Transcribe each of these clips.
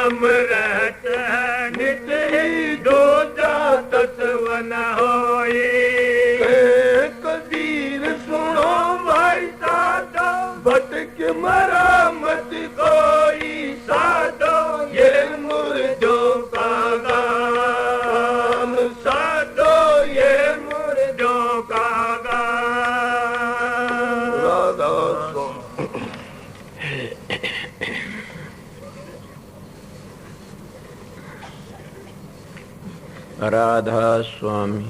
नाम रहते नित ही दो जात सवन होई। कबीर सुनो भाई साधो भटक मरा मत कोई साधो ये मुर्दों का गान साधो ये मुर्दों का गान। राधा राधा स्वामी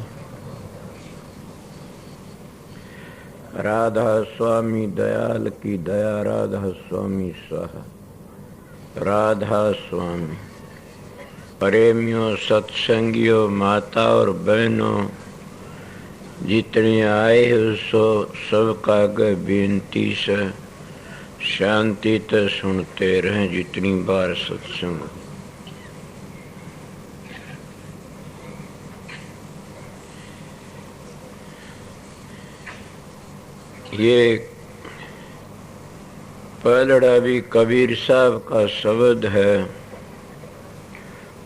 राधा स्वामी दयाल की दया राधा स्वामी सहा राधा स्वामी प्रेमियों सत्संगियों माता और बहनों जितने आए हो सो सबका आगे बेनती से शांति तो सुनते रहें जितनी बार सत्संग। ये पलड़ा भी कबीर साहब का शब्द है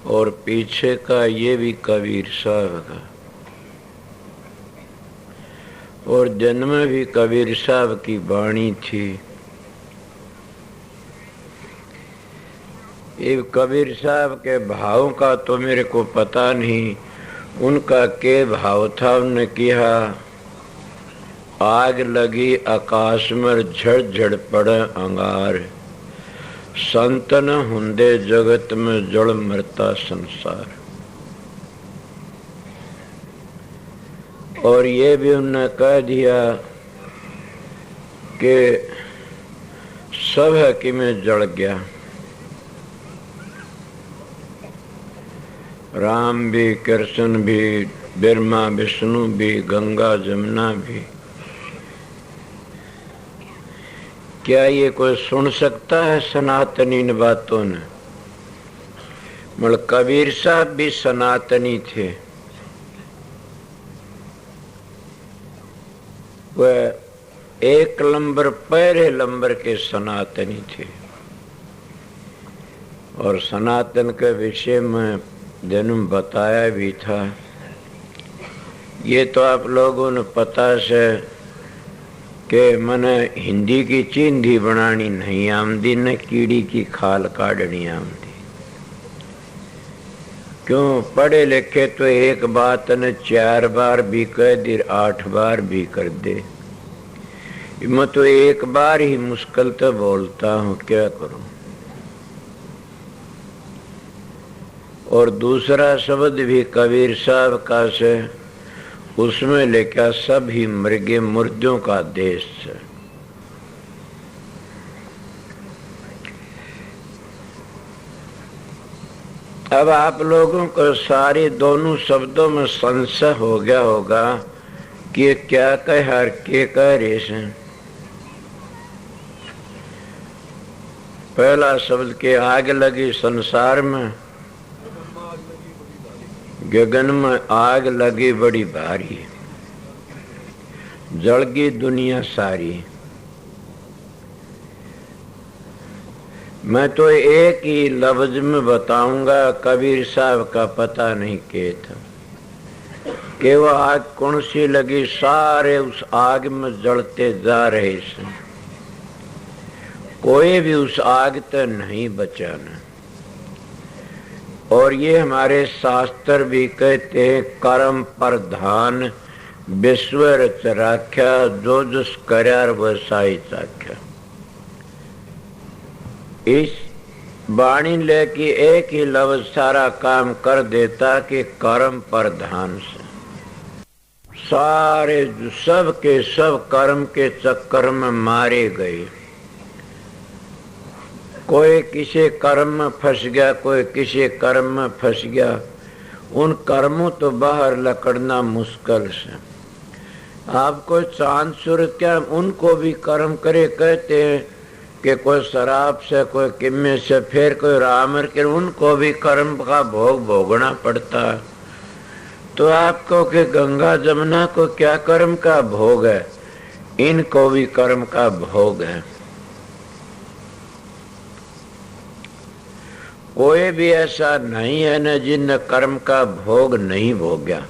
और पीछे का ये भी कबीर साहब का और जन्म भी कबीर साहब की वाणी थी। ये कबीर साहब के भाव का तो मेरे को पता नहीं, उनका के भाव था। उन्होंने कहा आग लगी आकाश में झड़ पड़े अंगार, संतन हुंदे जगत में जड़ मरता संसार। और ये भी उन्होंने कह दिया कि सब है कि मैं जड़ गया। राम भी, कृष्ण भी, ब्रह्मा विष्णु भी, गंगा जमुना भी। क्या ये कोई सुन सकता है सनातनी इन बातों ने? मतलब कबीर साहब भी सनातनी थे। वह एक नंबर पहले नंबर के सनातनी थे। और सनातन के विषय में जन्म बताया भी था। ये तो आप लोगों ने पता से कि मने हिंदी की चिंधी बनानी नहीं आमदी, न कीड़ी की खाल काटनी आमदी। क्यों? पढ़े लिखे तो एक बात न 4 बार भी कह दे, 8 बार भी कर दे। मैं तो एक बार ही मुश्किल तो बोलता हूँ, क्या करूं। और दूसरा शब्द भी कबीर साहब का से, उसमें लिखा सभी मृगे मुर्दों का देश है। अब आप लोगों को सारे दोनों शब्दों में संशय हो गया होगा कि क्या कह हर के कह रहे हैं। पहला शब्द के आग लगी संसार में, गगन में आग लगी बड़ी भारी, जल गई दुनिया सारी। मैं तो एक ही लफ्ज में बताऊंगा, कबीर साहब का पता नहीं के था कि वो आग कौन सी लगी। सारे उस आग में जलते जा रहे हैं, कोई भी उस आग तक नहीं बचाना। और ये हमारे शास्त्र भी कहते हैं, कर्म प्रधान विश्व रच राख्या, जो जस कर्यार वसाई चाख्या। इस वाणी लेके एक ही लफ्ज सारा काम कर देता कि कर्म प्रधान से। सारे सब के सब कर्म के चक्कर में मारे गए। कोई किसी कर्म में फंस गया, कोई किसी कर्म में फंस गया। उन कर्मों तो बाहर लकड़ना मुश्किल से। आपको चांद सूरज क्या, उनको भी कर्म करे कहते हैं कि कोई शराब से, कोई किम्मे से, फिर कोई रामर के, उनको भी कर्म का भोग भोगना पड़ता है। तो आपको कि गंगा जमुना को क्या कर्म का भोग है, इनको भी कर्म का भोग है। कोई भी ऐसा नहीं है न जिन कर्म का भोग नहीं भोग्या।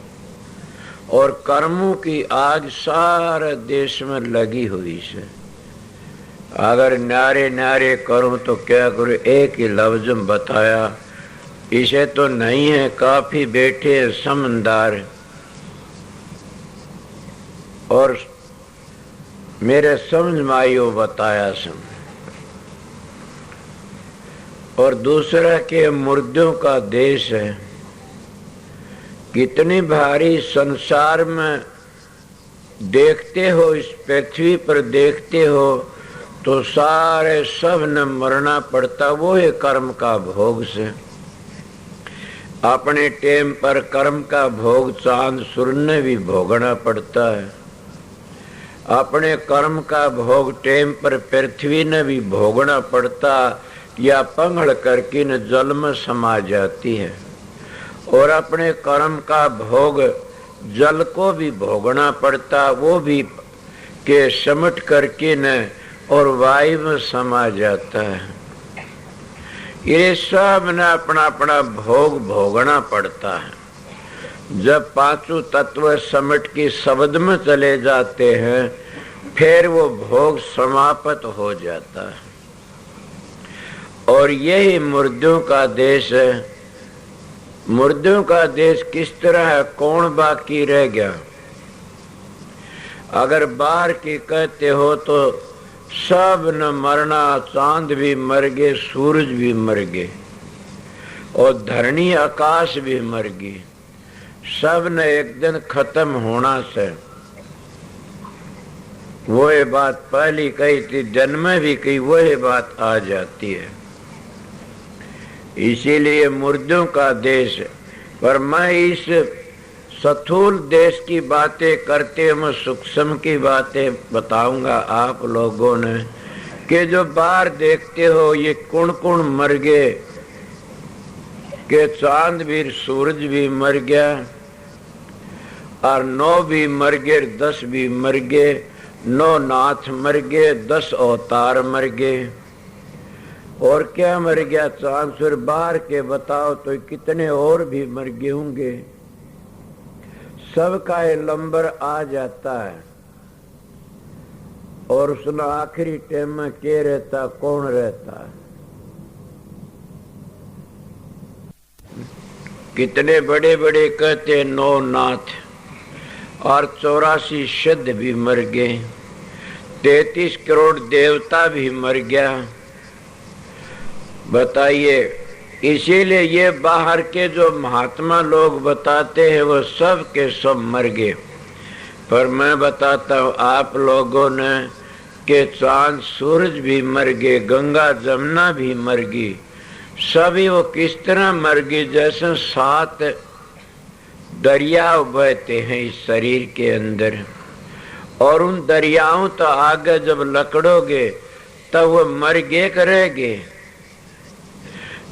और कर्मों की आग सारे देश में लगी हुई है। अगर नारे नारे करूं तो क्या करूं, एक ही लफ्ज में बताया, इसे तो नहीं है, काफी बैठे समझदार और मेरे समझ में आई वो बताया सम। और दूसरा के मुर्दों का देश है। कितनी भारी संसार में देखते हो, इस पृथ्वी पर देखते हो तो सारे सब न मरना पड़ता, वो है कर्म का भोग से। अपने टेम पर कर्म का भोग चांद सूर्य ने भी भोगना पड़ता है। अपने कर्म का भोग टेम पर पृथ्वी ने भी भोगना पड़ता, या पंगड़ करके न जल में समा जाती है। और अपने कर्म का भोग जल को भी भोगना पड़ता, वो भी के समट करके न और वायु में समा जाता है। ये सब न अपना अपना भोग भोगना पड़ता है। जब पांचों तत्व समट के शब्द में चले जाते हैं, फिर वो भोग समाप्त हो जाता है। और यही मुर्दों का देश है। मुर्दों का देश किस तरह है, कौन बाकी रह गया? अगर बाहर की कहते हो तो सब न मरना, चांद भी मर गए, सूरज भी मर गए और धरणी आकाश भी मर गई। सब ने एक दिन खत्म होना से। वो ये बात पहली कही थी, जन्म में भी कही, वो ये बात आ जाती है। इसीलिए मुर्दों का देश। पर मैं इस स्थूल देश की बातें करते मैं सूक्ष्म की बातें बताऊंगा आप लोगों ने, कि जो बाहर देखते हो ये कौन कौन मर गए, के चांद भी सूरज भी मर गया और 9 भी मर गए, 10 भी मर गए, 9 नाथ मर गए, 10 अवतार मर गए। और क्या मर गया? चांद सूरज बाहर के बताओ तो कितने और भी मर गए होंगे। सबका ये लंबर आ जाता है। और उसने आखिरी टाइम में के रहता, कौन रहता है? कितने बड़े बड़े कहते 9 नाथ और 84 सिद्ध भी मर गए, 33 करोड़ देवता भी मर गया। बताइए। इसीलिए ये बाहर के जो महात्मा लोग बताते हैं वो सब के सब मर गए। पर मैं बताता हूँ आप लोगों ने कि चांद सूरज भी मर गए, गंगा जमुना भी मर गई। सभी वो किस तरह मर गई? जैसे 7 दरिया बहते हैं इस शरीर के अंदर, और उन दरियाओं तो आगे जब लकड़ोगे तब वो मर गए करेंगे।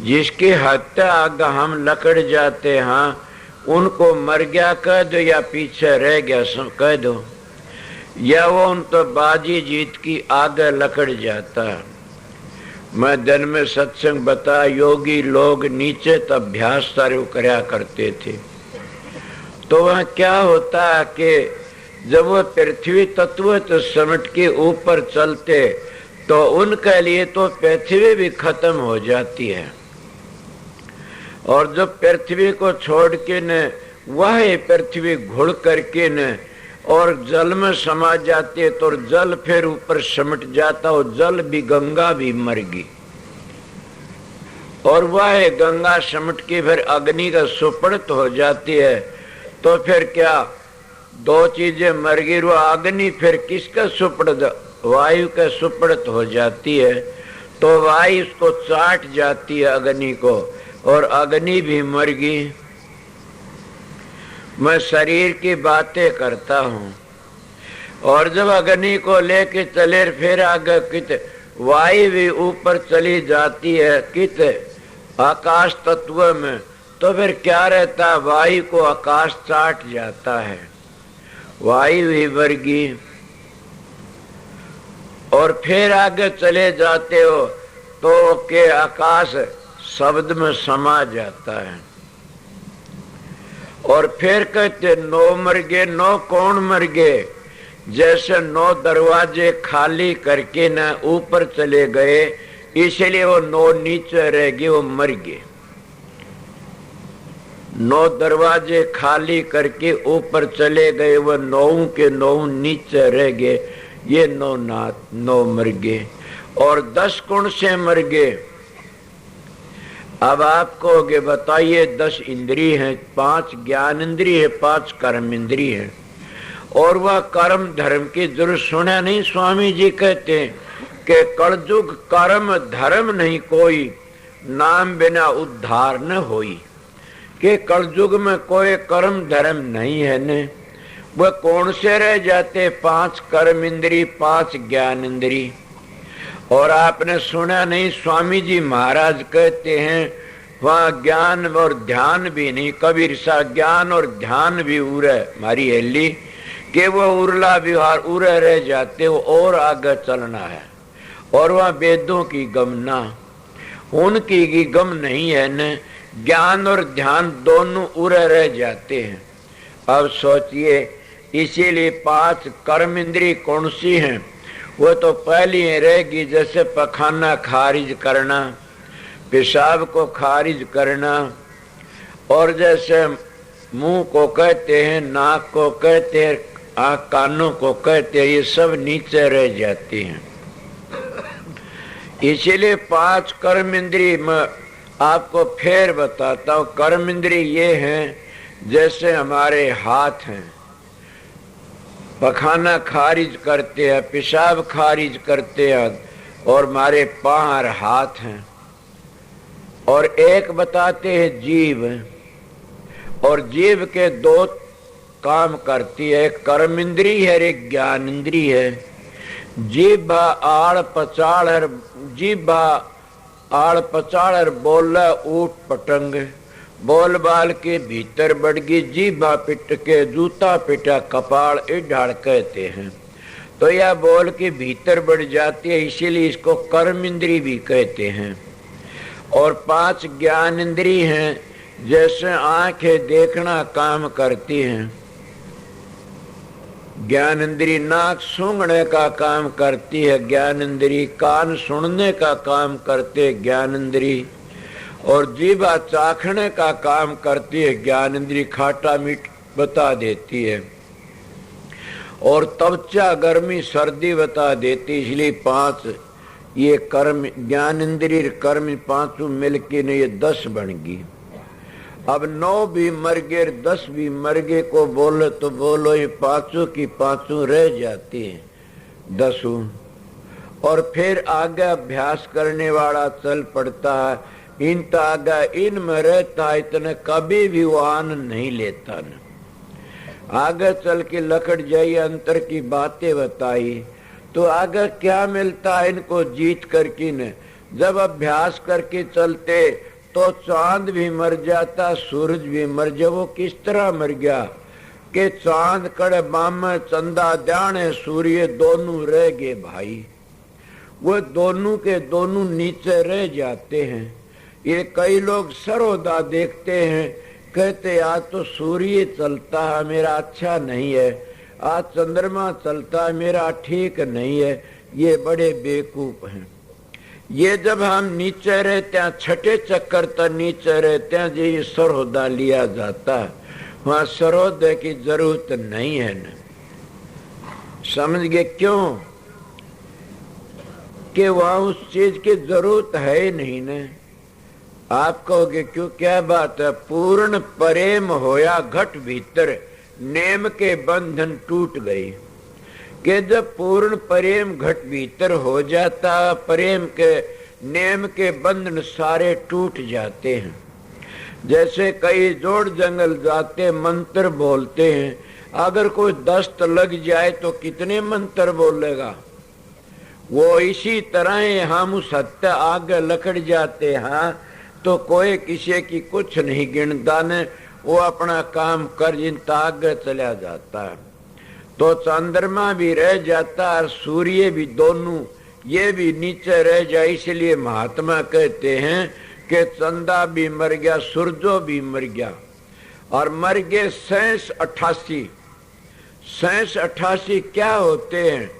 जिसके हद तक आगे हम लकड़ जाते हैं उनको मर गया कह दो या पीछे रह गया कह दो, या वो उन तो बाजी जीत की आगे लकड़ जाता। मैं दिन में सत्संग बता, योगी लोग नीचे तब अभ्यास सारे करया करते थे। तो वह क्या होता है कि जब वो पृथ्वी तत्व तो समट के ऊपर चलते तो उनके लिए तो पृथ्वी भी खत्म हो जाती है। और जब पृथ्वी को छोड़ के न वह पृथ्वी घुड़ करके न और जल में समा जाते तो जल फिर ऊपर सिमट जाता, और जल भी गंगा भी मर गई। और वह गंगा सिमट के फिर अग्नि का सुपड़त हो जाती है। तो फिर क्या 2 चीजें मर गई, वो अग्नि फिर किसका सुपड़त? वायु का सुपड़त हो जाती है। तो वायु उसको चाट जाती है अग्नि को, और अग्नि भी मर गई। मैं शरीर की बातें करता हूँ। और जब अग्नि को लेके चले फिर आगे कित वायु भी ऊपर चली जाती है कित आकाश तत्व में, तो फिर क्या रहता है? वायु को आकाश चाट जाता है, वायु भी मर गई। और फिर आगे चले जाते हो तो के आकाश शब्द में समा जाता है। और फिर कहते 9 मर गए। 9 कौन मर गए? जैसे 9 दरवाजे खाली करके न ऊपर चले गए, इसलिए वो 9 नीचे रह गए, वो मर गए। 9 दरवाजे खाली करके ऊपर चले गए, वो 9 के 9 नीचे रह गए, ये 9 मर गए। और 10 कौन से मर गए? अब आप कहोगे बताइए 10 इंद्रिय हैं, 5 ज्ञान इंद्रिय है, 5 कर्म इंद्रिय है। और वह कर्म धर्म की जरूर सुना नहीं? स्वामी जी कहते हैं कि कलयुग कर्म धर्म नहीं कोई, नाम बिना उद्धार न होई। कि कलयुग में कोई कर्म धर्म नहीं है न, वह कौन से रह जाते? 5 कर्म इंद्री, 5 ज्ञान इंद्री। और आपने सुना नहीं? स्वामी जी महाराज कहते हैं वहां ज्ञान और ध्यान भी नहीं। कबीर सा ज्ञान और ध्यान भी उरे मारी हेली कि वो उरला विहार उरे रह जाते, वो और आगे चलना है। और वहां वेदों की गमना, उनकी की गम नहीं है न। ज्ञान और ध्यान दोनों उरे रह जाते हैं। अब सोचिए, इसीलिए 5 कर्म इंद्री कौन सी हैं? वो तो पहली रहेगी, जैसे पखाना खारिज करना, पेशाब को खारिज करना। और जैसे मुंह को कहते हैं, नाक को कहते हैं, आँख कानों को कहते हैं, ये सब नीचे रह जाती हैं। इसीलिए 5 कर्म इंद्री में आपको फिर बताता हूँ। कर्म इंद्री ये हैं, जैसे हमारे हाथ हैं, पखाना खारिज करते हैं, पेशाब खारिज करते हैं, और हमारे पांव हाथ हैं। और एक बताते हैं जीव, और जीव के 2 काम करती है, एक कर्म इंद्री है, एक ज्ञान इंद्री है। जीभा आड़ पचाड़ बोला ऊट पटंग, बोल बाल के भीतर बढ़ गई, जीभा पिट के जूता पिटा कपाड़ इढ़ाड़ कहते हैं। तो यह बोल के भीतर बढ़ जाती है, इसीलिए इसको कर्म इंद्री भी कहते हैं। और 5 ज्ञान इंद्री हैं, जैसे आंखें देखना काम करती हैं, ज्ञान इंद्री नाक सूंघने का काम करती है, ज्ञान इंद्री कान सुनने का काम करते है, ज्ञान इंद्री। और जीभा चाखने का काम करती है, ज्ञान इंद्री खाटा मीठ बता देती है। और त्वचा गर्मी सर्दी बता देती, इसलिए 5 ये कर्म ज्ञान इंद्री कर्म 5 मिलके ने ये 10 बन गई। अब 9 भी मर गए, 10 भी मर गए को बोलो तो बोलो, ये 5 की 5 रह जाती है 10। और फिर आगे अभ्यास करने वाला चल पड़ता है, इन तागा इन में रहता है, इतने कभी भी वो आनंद नहीं लेता न। आगे चल के लकड़ जाइए, अंतर की बातें बताई तो आगे क्या मिलता है इनको जीत करके न। जब अभ्यास करके चलते तो चांद भी मर जाता, सूरज भी मर जाए। वो किस तरह मर गया कि चांद कड़े बाम चंदा ध्याने सूर्य दोनों रह गए भाई, वो दोनों के दोनों नीचे रह जाते हैं। ये कई लोग सरोदा देखते हैं, कहते आज तो सूर्य चलता है मेरा अच्छा नहीं है, आज चंद्रमा चलता है मेरा ठीक नहीं है। ये बड़े बेवकूफ हैं। ये जब हम नीचे रहते हैं, छठे चक्कर तक नीचे रहते हैं, ये सरोदा लिया जाता है, वहां सरोदे की जरूरत नहीं है न। समझ गए क्यों? कि वहां उस चीज की जरूरत है नहीं न। आप कहोगे क्यों, क्या बात है? पूर्ण प्रेम होया घट भीतर, नेम के बंधन टूट गए। कि जब पूर्ण प्रेम घट भीतर हो जाता, प्रेम के नेम के बंधन सारे टूट जाते हैं। जैसे कई जोड़ जंगल जाते मंत्र बोलते हैं, अगर कोई दस्त लग जाए तो कितने मंत्र बोलेगा? वो इसी तरह हम उस हत्या आगे लकड़ जाते हैं तो कोई किसी की कुछ नहीं गिनता ने, वो अपना काम कर जिनता आगे चला जाता है। तो चंद्रमा भी रह जाता है, सूर्य भी, दोनों ये भी नीचे रह जाए। इसलिए महात्मा कहते हैं कि चंदा भी मर गया, सूरजो भी मर गया, और मर गए 88। 88 क्या होते हैं?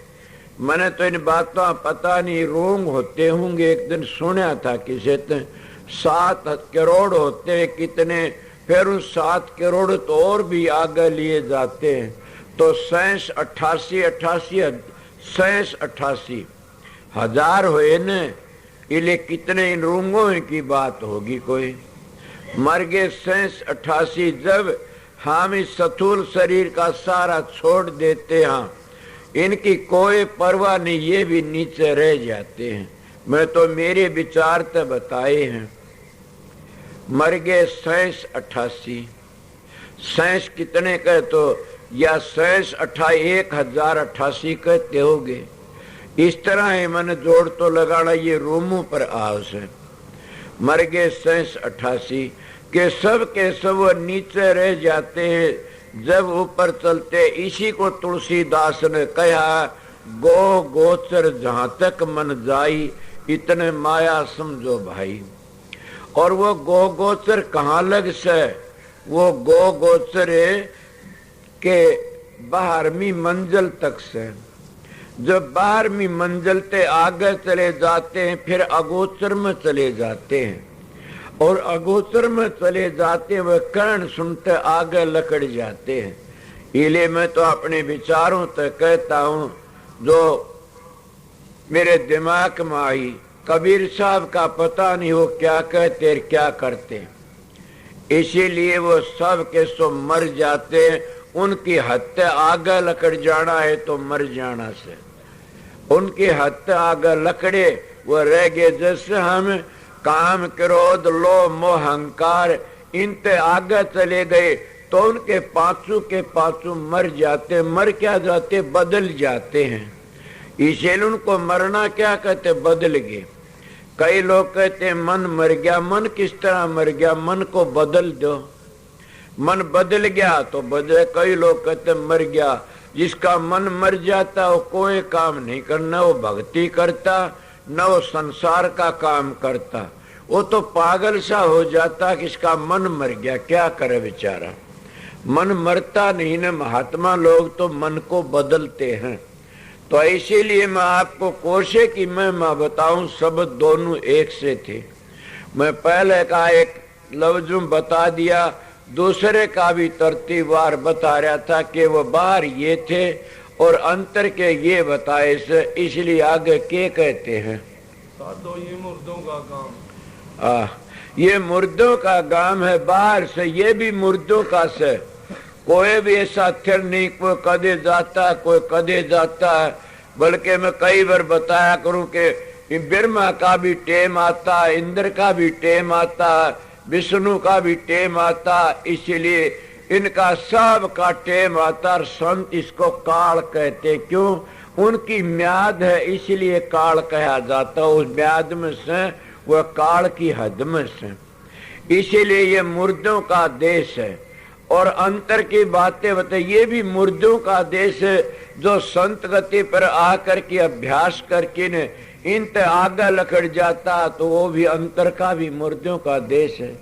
मैंने तो इन बातों पता नहीं, रोंग होते होंगे, एक दिन सुना था किसी ने 7 करोड़ होते हैं कितने, फिर उन 7 करोड़ तो और भी आगे लिए जाते हैं, तो 88 हजार हुए न, इले कितने इन रोंगों की बात होगी कोई। मर गए 88। जब हम इस स्थूल शरीर का सारा छोड़ देते हैं, इनकी कोई परवाह नहीं, ये भी नीचे रह जाते हैं। मैं तो मेरे विचार तो बताए हैं। मर गए 88। 6 कितने कहे तो, या 1088 कहते होगे, इस तरह है। मैंने जोड़ तो लगाना, ये रोमों पर आवश है। मर गए 88 के सब वो नीचे रह जाते हैं जब ऊपर चलते। इसी को तुलसीदास ने कहा, गो गोचर जहां तक मन जाई, इतने माया समझो भाई। और वो गो गोचर कहाँ लग से? वो गो गोचर के 12वीं मंजिल तक से। जब 12वीं मंजिल ते आगे चले जाते हैं, फिर अगोचर में चले जाते हैं, और अगोचर में चले जाते हैं, वह कर्ण सुनते आगे लकड़ जाते हैं। इले मैं तो अपने विचारों तक कहता हूँ, जो मेरे दिमाग में आई, कबीर साहब का पता नहीं वो क्या कहते क्या करते, इसीलिए वो सब के सो मर जाते हैं। उनकी हत्या आगे लकड़ जाना है तो मर जाना से, उनकी हत्या आगे लकड़े वो रह गए। जैसे हम काम, क्रोध, लोभ, मोह, अहंकार इनते आगे चले गए तो उनके पांचों के पांचों मर जाते। मर क्या जाते? बदल जाते हैं। इसलिए उनको मरना क्या कहते? बदल गए। कई लोग कहते हैं मन मर गया। मन किस तरह मर गया? मन को बदल दो, मन बदल गया तो बदले। कई लोग कहते मर गया। जिसका मन मर जाता वो कोई काम नहीं करना, वो भक्ति करता न वो संसार का काम करता, वो तो पागल सा हो जाता कि इसका मन मर गया, क्या करे बेचारा। मन मरता नहीं ना। महात्मा लोग तो मन को बदलते हैं। तो इसीलिए मैं आपको कोशे की मैं बताऊं, सब दोनों एक से थे। मैं पहले का एक लफ्ज़ बता दिया, दूसरे का भी तरतीबवार बता रहा था कि वो बाहर ये थे और अंतर के ये बताए से। इसलिए आगे के कहते हैं, ये मुर्दों का काम। ये मुर्दों का काम है। बाहर से ये भी मुर्दों का से। कोई भी ऐसा थिर नहीं, कोई कदे जाता है, कोई कदे जाता है। बल्कि मैं कई बार बताया करूं कि ब्रह्मा का भी टेम आता, इंद्र का भी टेम आता, विष्णु का भी टेम आता। इसलिए इनका सब का टेम आता। संत इसको काल कहते, क्यों? उनकी म्याद है, इसलिए काल कहा जाता। उस म्याद में से वह काल की हद में से, इसीलिए ये मुर्दों का देश है। और अंतर की बातें बताए, ये भी मुर्दों का देश है। जो संत गति पर आकर के अभ्यास करके ने इन आगे लकड़ जाता, तो वो भी अंतर का भी मुर्दों का देश है।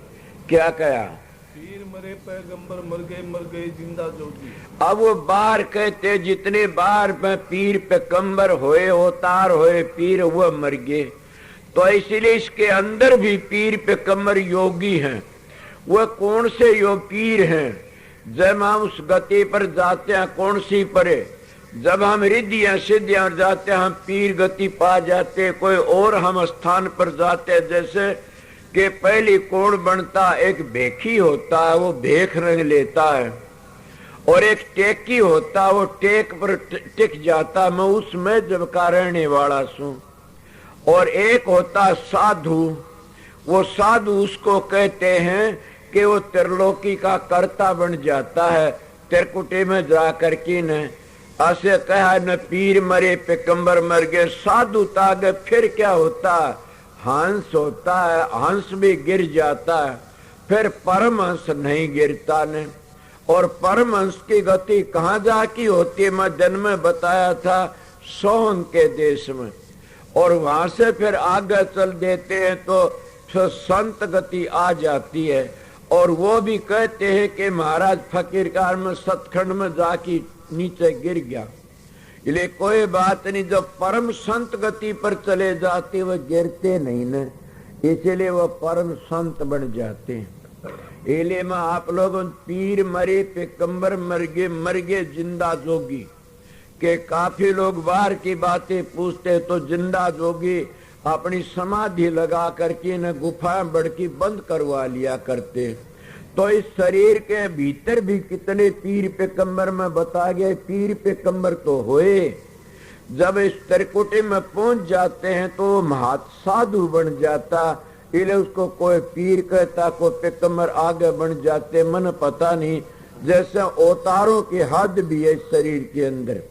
क्या कहा? पीर मरे पैगंबर मर गए जिंदा जोगी। अब वो बार कहते, जितने बार में पीर पैगंबर होए, अवतार होए, पीर वो मर गए। तो इसलिए इसके अंदर भी पीर पैगंबर योगी हैं। वह कौन से यो पीर हैं? जब हम उस गति पर जाते हैं, कौन सी परे? जब हम रिद्धियां सिद्धियां जाते हैं, हम पीर गति पा जाते। कोई और हम स्थान पर जाते हैं, जैसे कि पहली कौन बनता? एक भेखी होता है, वो भेख रंग लेता है, और एक टेकी होता, वो टेक पर टिक जाता, मैं उसमें जब का रहने वाला सू। और एक होता साधु, वो साधु उसको कहते हैं कि वो त्रिलोकी का कर्ता बन जाता है। त्रिकुटी में जाकर के न ऐसे कहा, न पीर मरे पैगंबर मर गए। साधु तागे फिर क्या होता? हंस होता है, हंस भी गिर जाता है, फिर परमहंस नहीं गिरता ने। और परमहंस की गति कहाँ जाकी होती है? मैं जन्म में बताया था, सोहन के देश में। और वहां से फिर आगे चल देते हैं तो संत गति आ जाती है। और वो भी कहते हैं कि महाराज फकीर कार में सतखंड में जाके नीचे गिर गया, इसलिए कोई बात नहीं, जो परम संत गति पर चले जाते वो गिरते नहीं न, इसलिए वो परम संत बन जाते हैं। इसलिए मैं आप लोगों पीर मरे पैगंबर मर गए जिंदा जोगी के काफी लोग बाहर की बातें पूछते तो जिंदा जोगी अपनी समाधि लगा करके न गुफा बड़की बंद करवा लिया करते। तो इस शरीर के भीतर भी कितने पीर पैगंबर में बता गए, पीर पैगंबर तो होए, जब इस त्रिकुटी में पहुंच जाते हैं तो महात साधु बन जाता, इसलिए उसको कोई पीर कहता, कोई पैगंबर आगे बन जाते, मन पता नहीं। जैसे अवतारों की हद भी है इस शरीर के अंदर,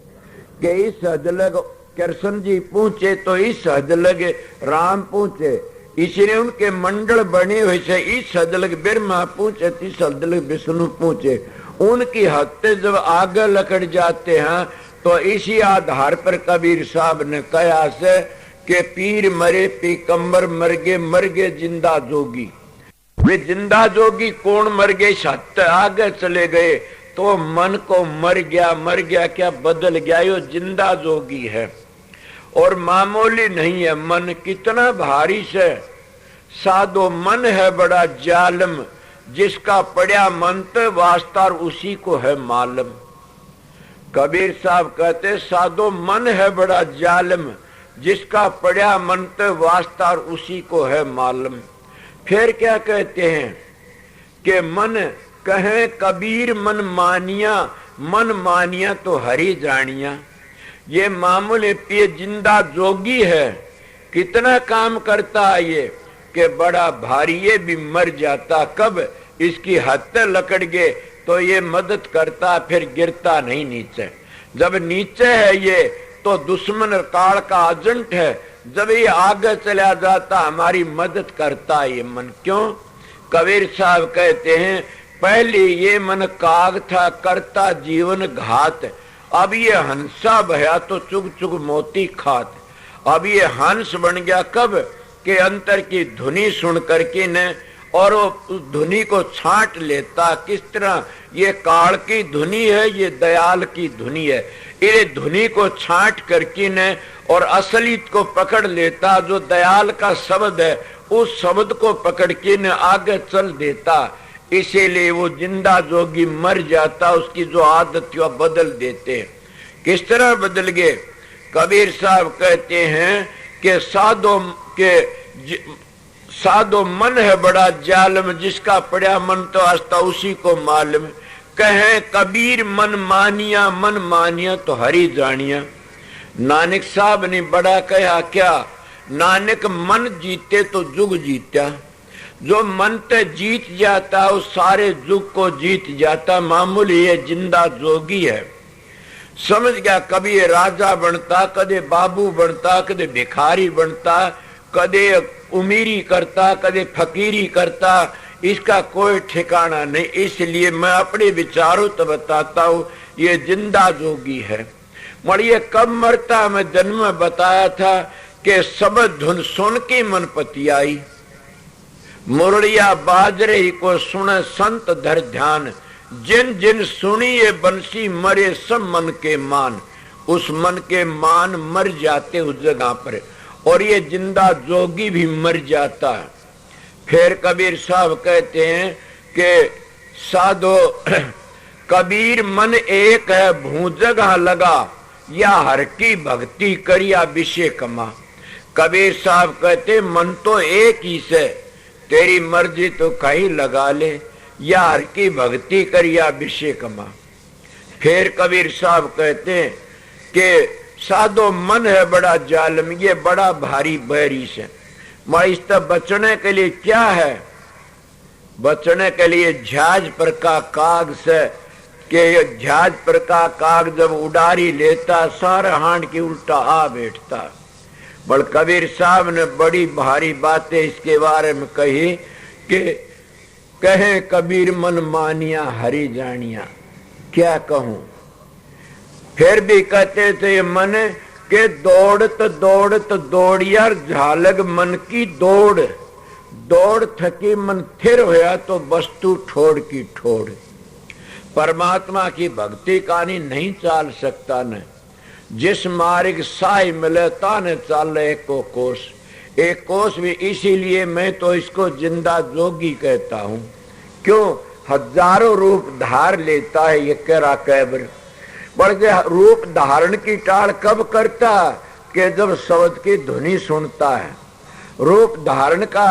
कि इस हद लग कृष्ण जी पहुंचे तो इस हद लगे राम पहुंचे, इसलिए उनके मंडल बने हुए से इस हद लग ब्रह्मा पहुंचे तो इस हद लग विष्णु पहुंचे। उनकी हद जब आगे लकड़ जाते हैं तो इसी आधार पर कबीर साहब ने कहा से कि पीर मरे पैगंबर मर गए जिंदा जोगी। वे जिंदा जोगी कौन मर गए, सत्य आगे चले गए तो मन को मर गया क्या बदल गया, यो जिंदा जोगी है और मामूली नहीं है। मन कितना भारी से, साधो मन है बड़ा जालम, जिसका पड़ा मंत्र वास्तार उसी को है मालूम। कबीर साहब कहते साधो मन है बड़ा जालम, जिसका पड़ा मंत्र वास्तार उसी को है मालूम। फिर क्या कहते हैं कि मन कहे कबीर मन मानिया तो हरि जानिया। ये मामूली ये जिंदा जोगी है, कितना काम करता है ये कि बड़ा भारी, ये भी मर जाता। कब इसकी हत्या लकड़ गए तो ये मदद करता, फिर गिरता नहीं नीचे। जब नीचे है ये तो दुश्मन काल का एजेंट है, जब ये आगे चला जाता हमारी मदद करता है ये मन। क्यों? कबीर साहब कहते हैं पहले ये मन काग था करता जीवन घात, अब ये हंसा भया तो चुग चुग मोती खात। अब ये हंस बन गया कब के अंतर की धुनी सुन करके न, और वो उस धुनी को छांट लेता। किस तरह? ये काल की धुनी है, ये दयाल की धुनी है। ये धुनी को छांट करके न और असलियत को पकड़ लेता, जो दयाल का शब्द है उस शब्द को पकड़ के न आगे चल देता। इसीलिए वो जिंदा जोगी मर जाता, उसकी जो आदत थी वह बदल देते। किस तरह बदल गए? कबीर साहब कहते हैं कि साधो मन है बड़ा जालम, जिसका पड़ा मन तो आस्था उसी को मालूम। कहे कबीर मन मानिया तो हरि जानिया। नानक साहब ने बड़ा कहा क्या? नानक मन जीते तो जुग जीता। जो मन ते जीत जाता उस सारे जुग को जीत जाता। मामूली ये जिंदा जोगी है, समझ गया। कभी ये राजा बनता, कदे बाबू बनता, कदे भिखारी बनता, कदे उमीरी करता, कदे फकीरी करता, इसका कोई ठिकाना नहीं। इसलिए मैं अपने विचारों तो बताता हूँ, ये जिंदा जोगी है। मरिए कब मरता? मैं जन्म में बताया था कि सब धुन सुन के मन पति आई। मुरलिया बाजरे को सुने संत धर ध्यान, जिन जिन सुनी ये बंसी मरे सब मन के मान। उस मन के मान मर जाते उस जगह पर, और ये जिंदा जोगी भी मर जाता है। फिर कबीर साहब कहते हैं कि साधो कबीर मन एक है भू जगह लगा, या हर की भक्ति करिया विषय कमा। कबीर साहब कहते मन तो एक ही से, तेरी मर्जी तो कहीं लगा ले, या हर की भक्ति करिया विषय कमा। फिर कबीर साहब कहते हैं कि साधो मन है बड़ा जालम, ये बड़ा भारी बैरी से। मैं इस तक बचने के लिए क्या है? बचने के लिए झाज पर का काग से, कि झाज पर का काग जब उड़ारी लेता सारा हांड की उल्टा आ बैठता। बड़ कबीर साहब ने बड़ी भारी बातें इसके बारे में कही कि कहे कबीर मन मानिया हरि जानिया। क्या कहूं? फिर भी कहते थे मन के दौड़त दौड़िया झालग मन की दौड़। दौड़ थकी मन थिर होया तो वस्तु ठोड़ की ठोड़। परमात्मा की भक्ति कहानी नहीं चाल सकता न, जिस मार्ग साई मिले ताने चाले एको कोस। एक कोस भी इसीलिए मैं तो इसको जिंदा जोगी कहता हूं। क्यों? हजारों रूप धार लेता है ये करा कैबर। बड़े रूप धारण की टाल कब करता है? कि जब शब्द की ध्वनि सुनता है। रूप धारण का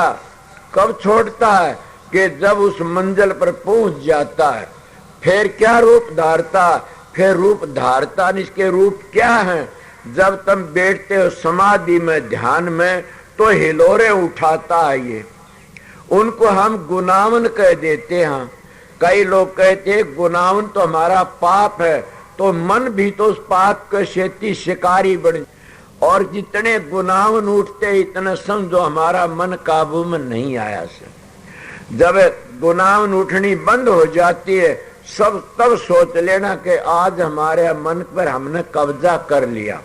कब छोड़ता है? कि जब उस मंजिल पर पहुंच जाता है। फिर क्या रूप धारता? फिर रूप धारता इसके रूप क्या है? जब तुम बैठते हो समाधि में ध्यान में तो हिलोरे उठाता है ये। उनको हम गुनावन कह देते हैं। कई लोग कहते हैं गुनावन तो हमारा पाप है, तो मन भी तो उस पाप के शेती शिकारी बन। और जितने गुनावन उठते इतना समझो हमारा मन काबू में नहीं आया से। जब गुनावन उठनी बंद हो जाती है सब तब सोच लेना कि आज हमारे मन पर हमने कब्जा कर लिया।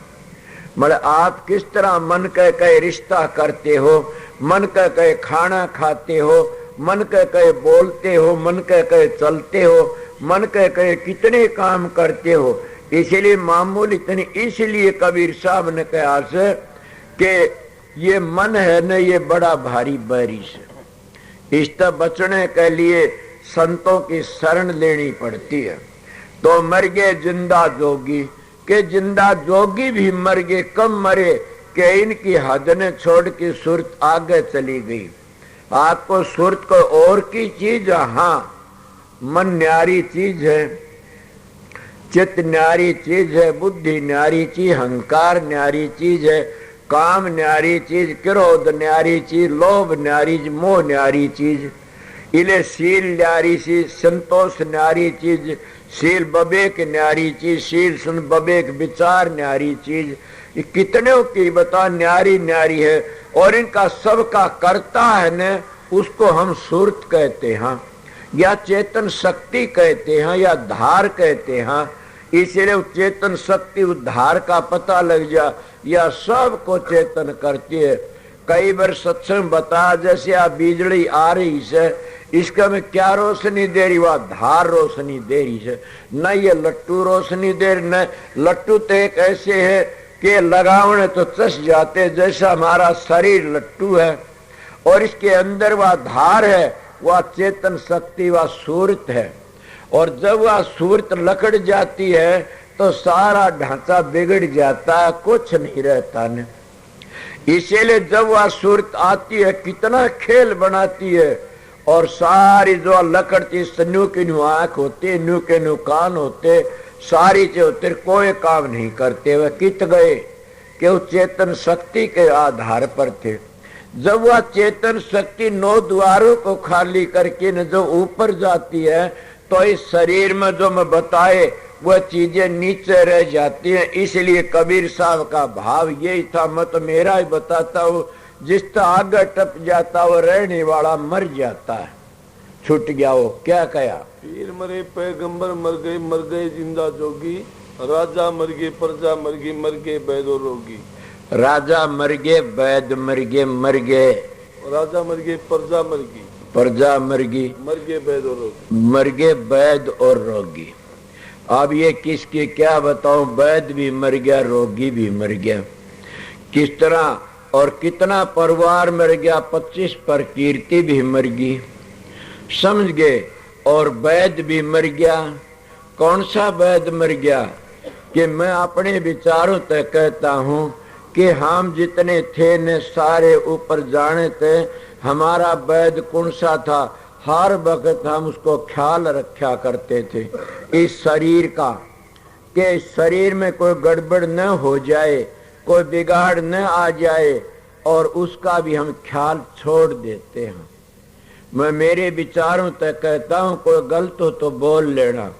मतलब आप किस तरह मन कह रिश्ता करते हो, मन कह खाना खाते हो, मन कह बोलते हो, मन कह चलते हो, मन कह कितने काम करते हो। इसलिए मामूल इतनी, इसलिए कबीर साहब ने कहा से कि ये मन है न ये बड़ा भारी बैरी से। इससे बचने के लिए संतों की शरण लेनी पड़ती है। तो मर गए जिंदा जोगी, के जिंदा जोगी भी मर गए। कब मरे? कि इनकी हद ने छोड़ के सुरत आगे चली गई। आपको सुरत को और की चीज, हाँ मन न्यारी चीज है, चित्त न्यारी चीज है, बुद्धि न्यारी चीज, अहंकार न्यारी चीज है, काम न्यारी चीज, क्रोध न्यारी चीज, लोभ न्यारी चीज, मोह न्यारी चीज, इले शील न्यारी चीज, संतोष न्यारी चीज, शील बबेक न्यारी चीज, शील सुन बबेक विचार न्यारी चीज। ये कितने की बता न्यारी न्यारी है। और इनका सबका करता है न, उसको हम सुरत कहते हैं या चेतन शक्ति कहते हैं या धार कहते हैं। इसलिए चेतन शक्ति उद्धार का पता लग जा, या सबको चेतन करती है। कई बार सत्संग बता जैसे आप बिजली आ रही है, इसका में क्या रोशनी दे रही? वह धार रोशनी दे रही है। न ये लट्टू रोशनी दे रही, न लट्टू तो एक ऐसे है कि लगावने तो चस जाते, जैसा हमारा शरीर लट्टू है और इसके अंदर वह धार है, वह चेतन शक्ति, वह सूरत है। और जब वह सूरत लकड़ जाती है तो सारा ढांचा बिगड़ जाता है, कुछ नहीं रहता न। इसीलिए जब वह सूरत आती है कितना खेल बनाती है। और सारी जो लकड़ थी, न्यू की न्यू आंख होती, न्यू के न्यू कान होते, सारी जो होते कोई काम नहीं करते। वह कित गए कि वो चेतन शक्ति के आधार पर थे। जब वह चेतन शक्ति 9 द्वारों को खाली करके न जो ऊपर जाती है तो इस शरीर में जो मैं बताए वह चीजें नीचे रह जाती हैं। इसलिए कबीर साहब का भाव यही था, मैं तो मेरा ही बताता हूँ, जिस तरह आगे टप जाता वो रहने वाला मर जाता है, छूट गया वो। क्या कहा? पीर मरे पैगंबर मर गए जिंदा जोगी, राजा मर गए प्रजा मर गए वैद और रोगी। राजा मर गए, वैद मर गए, राजा मर गए, प्रजा मर गई वैद और रोगी, मर गए वैद और रोगी। अब ये किसके क्या बताऊं, वैद भी मर गया, रोगी भी मर गया। किस तरह और कितना परिवार मर गया, 25 पर कीर्ति भी मर गई, समझ गए। और वैद भी मर गया। कौन सा वैद मर गया? कि मैं अपने विचारों तक कहता हूं कि हम जितने थे ने सारे ऊपर जाने थे। हमारा वैद कौन सा था? हर वक्त हम उसको ख्याल रखा करते थे इस शरीर का, कि इस शरीर में कोई गड़बड़ न हो जाए, कोई बिगाड़ न आ जाए, और उसका भी हम ख्याल छोड़ देते हैं। मैं मेरे विचारों तक कहता हूं, कोई गलत हो तो बोल लेना,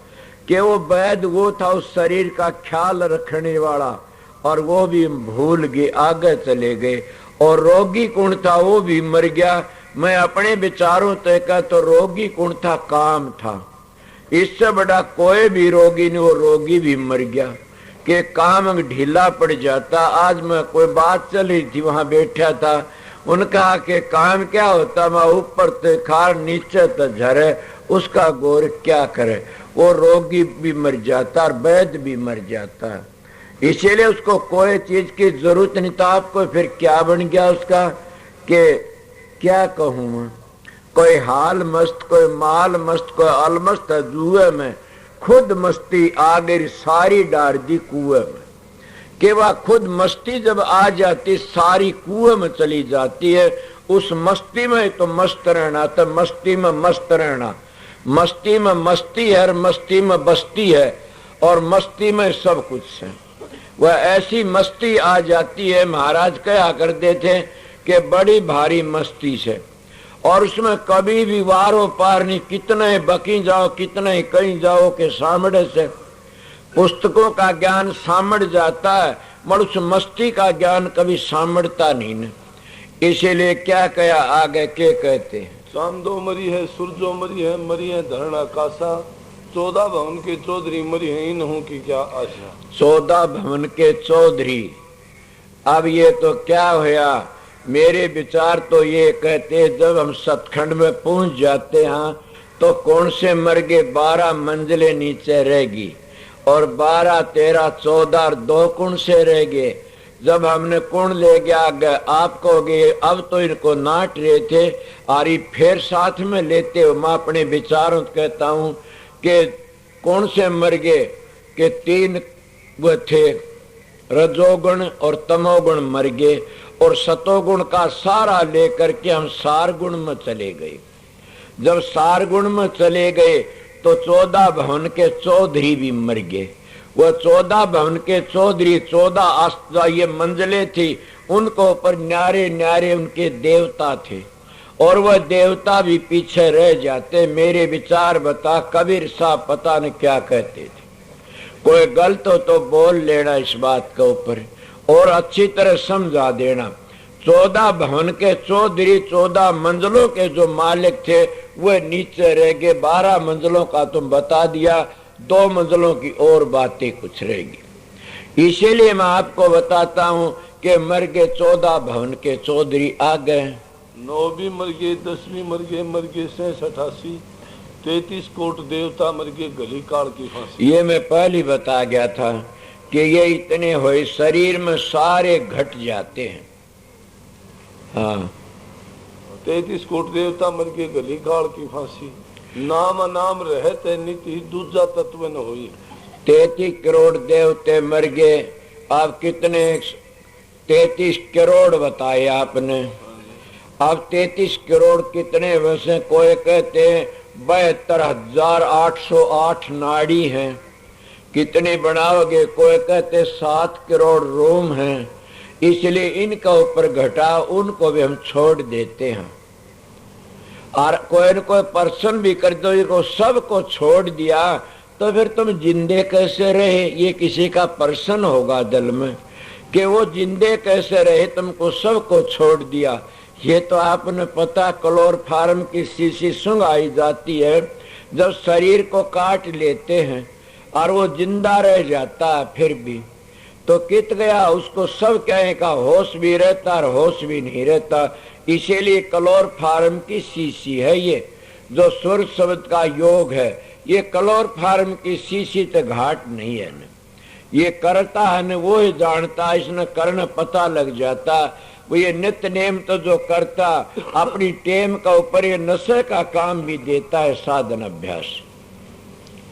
कि वो वैद वो था उस शरीर का ख्याल रखने वाला, और वो भी भूल गए, आगे चले गए। और रोगी कौन था? वो भी मर गया। मैं अपने विचारों तक का तो रोगी कौन था? काम था। इससे बड़ा कोई भी रोगी नहीं, वो रोगी भी मर गया कि काम ढीला पड़ जाता। आज मैं कोई बात चल रही थी, वहां बैठा था, उनका के काम क्या होता, मैं ऊपर तो खार नीचे तो झरे, उसका गौर क्या करे। वो रोगी भी मर जाता और वैद्य भी मर जाता, इसीलिए उसको कोई चीज की जरूरत नहीं। तो आपको फिर क्या बन गया उसका, कि क्या कहूं मैं, कोई हाल मस्त, कोई माल मस्त, कोई अलमस्त है जुए में, खुद मस्ती आ गई सारी डार दी कुएं में। कि वह खुद मस्ती जब आ जाती सारी कुएं में चली जाती है। उस मस्ती में तो मस्त रहना, तो मस्ती में मस्त रहना, मस्ती में मस्ती है और मस्ती में बस्ती है और मस्ती में सब कुछ है। वह ऐसी मस्ती आ जाती है, महाराज कहा करते थे कि बड़ी भारी मस्ती से, और उसमें कभी भी वारो पार नहीं, कितने बकी जाओ कितने कहीं जाओ के सामने से पुस्तकों का ज्ञान सामड़ जाता है, मगर उस मस्ती का ज्ञान कभी सामड़ता नहीं न। इसीलिए क्या कहा आगे के कहते हैं, चांदो मरी है, सूरजो मरी है, मरी है धरना कासा, 14 भवन के चौधरी मरी है, इन्हों की क्या आशा। 14 भवन के चौधरी। अब ये तो क्या होया, मेरे विचार तो ये कहते, जब हम सतखंड में पहुंच जाते हैं तो कौन से मर गए 12 मंजिलें नीचे रहेगी, और 12, 13, 14 और 2 कुण से रह गए। जब हमने कुण ले गया गए, आप कहोगे अब तो इनको नाट रहे थे, और फिर साथ में लेते हो। मैं अपने विचारों कहता हूं कि कौन से मर गए, कि 3 वो थे, रजोगुण और तमोगुण मर गए, और सतोगुण का सारा लेकर के हम सार गुण में चले गए। जब सार गुण में चले गए तो 14 भवन के चौधरी भी मर गए। वह 14 भवन के चौधरी, 14 ये मंजिलें थी, उनको ऊपर न्यारे न्यारे उनके देवता थे, और वह देवता भी पीछे रह जाते। मेरे विचार बता, कबीर साहब पता नहीं क्या कहते थे, कोई गलत हो तो बोल लेना इस बात के ऊपर, और अच्छी तरह समझा देना। 14 भवन के चौधरी, 14 मंजिलों के जो मालिक थे वह नीचे रह गए। 12 मंजिलों का तुम बता दिया, 2 मंजिलों की और बातें कुछ रहेगी। इसीलिए मैं आपको बताता हूं कि मर गए 14 भवन के चौधरी आ गए। 9 भी मर गए, 10 भी मर गए 87, 33 कोट देवता मर गए, गली काल की फांसी। ये मैं पहले बता गया था कि ये इतने हुए, शरीर में सारे घट जाते हैं। हाँ, 33 कोट देवता मर गए, गली काल की फांसी। नाम अनाम रहते नीति, दूजा तत्व न होई। 33 करोड़ देवते मर गए। आप कितने, 33 करोड़ बताए आपने। अब 33 करोड़ कितने वैसे, कोई कहते हैं 72,808 नाड़ी हैं। कितने बनाओगे, कोई कहते 7 करोड़ रोम हैं। इसलिए इनका ऊपर घटा, उनको भी हम छोड़ देते हैं। और कोई न कोई पर्सन भी कर दो, इनको सबको छोड़ दिया तो फिर तुम जिंदे कैसे रहे। ये किसी का पर्सन होगा दल में कि वो जिंदे कैसे रहे, तुमको सबको छोड़ दिया। ये तो आपने पता, क्लोरोफार्म की शीशी सुंघाई जाती है, जब शरीर को काट लेते हैं और वो जिंदा रह जाता है फिर भी, तो कित गया। उसको सब कहेगा होश भी रहता और होश भी नहीं रहता। इसीलिए क्लोरोफार्म की शीशी है ये, जो स्वर्ग शब्द का योग है। ये क्लोरोफार्म की शीशी तो घाट नहीं है न, ये करता है न वो ही जानता, इसने करने पता लग जाता। वो ये नित्य नेम तो जो करता, अपनी टेम का ऊपर ये नशे का काम भी देता है, साधन अभ्यास।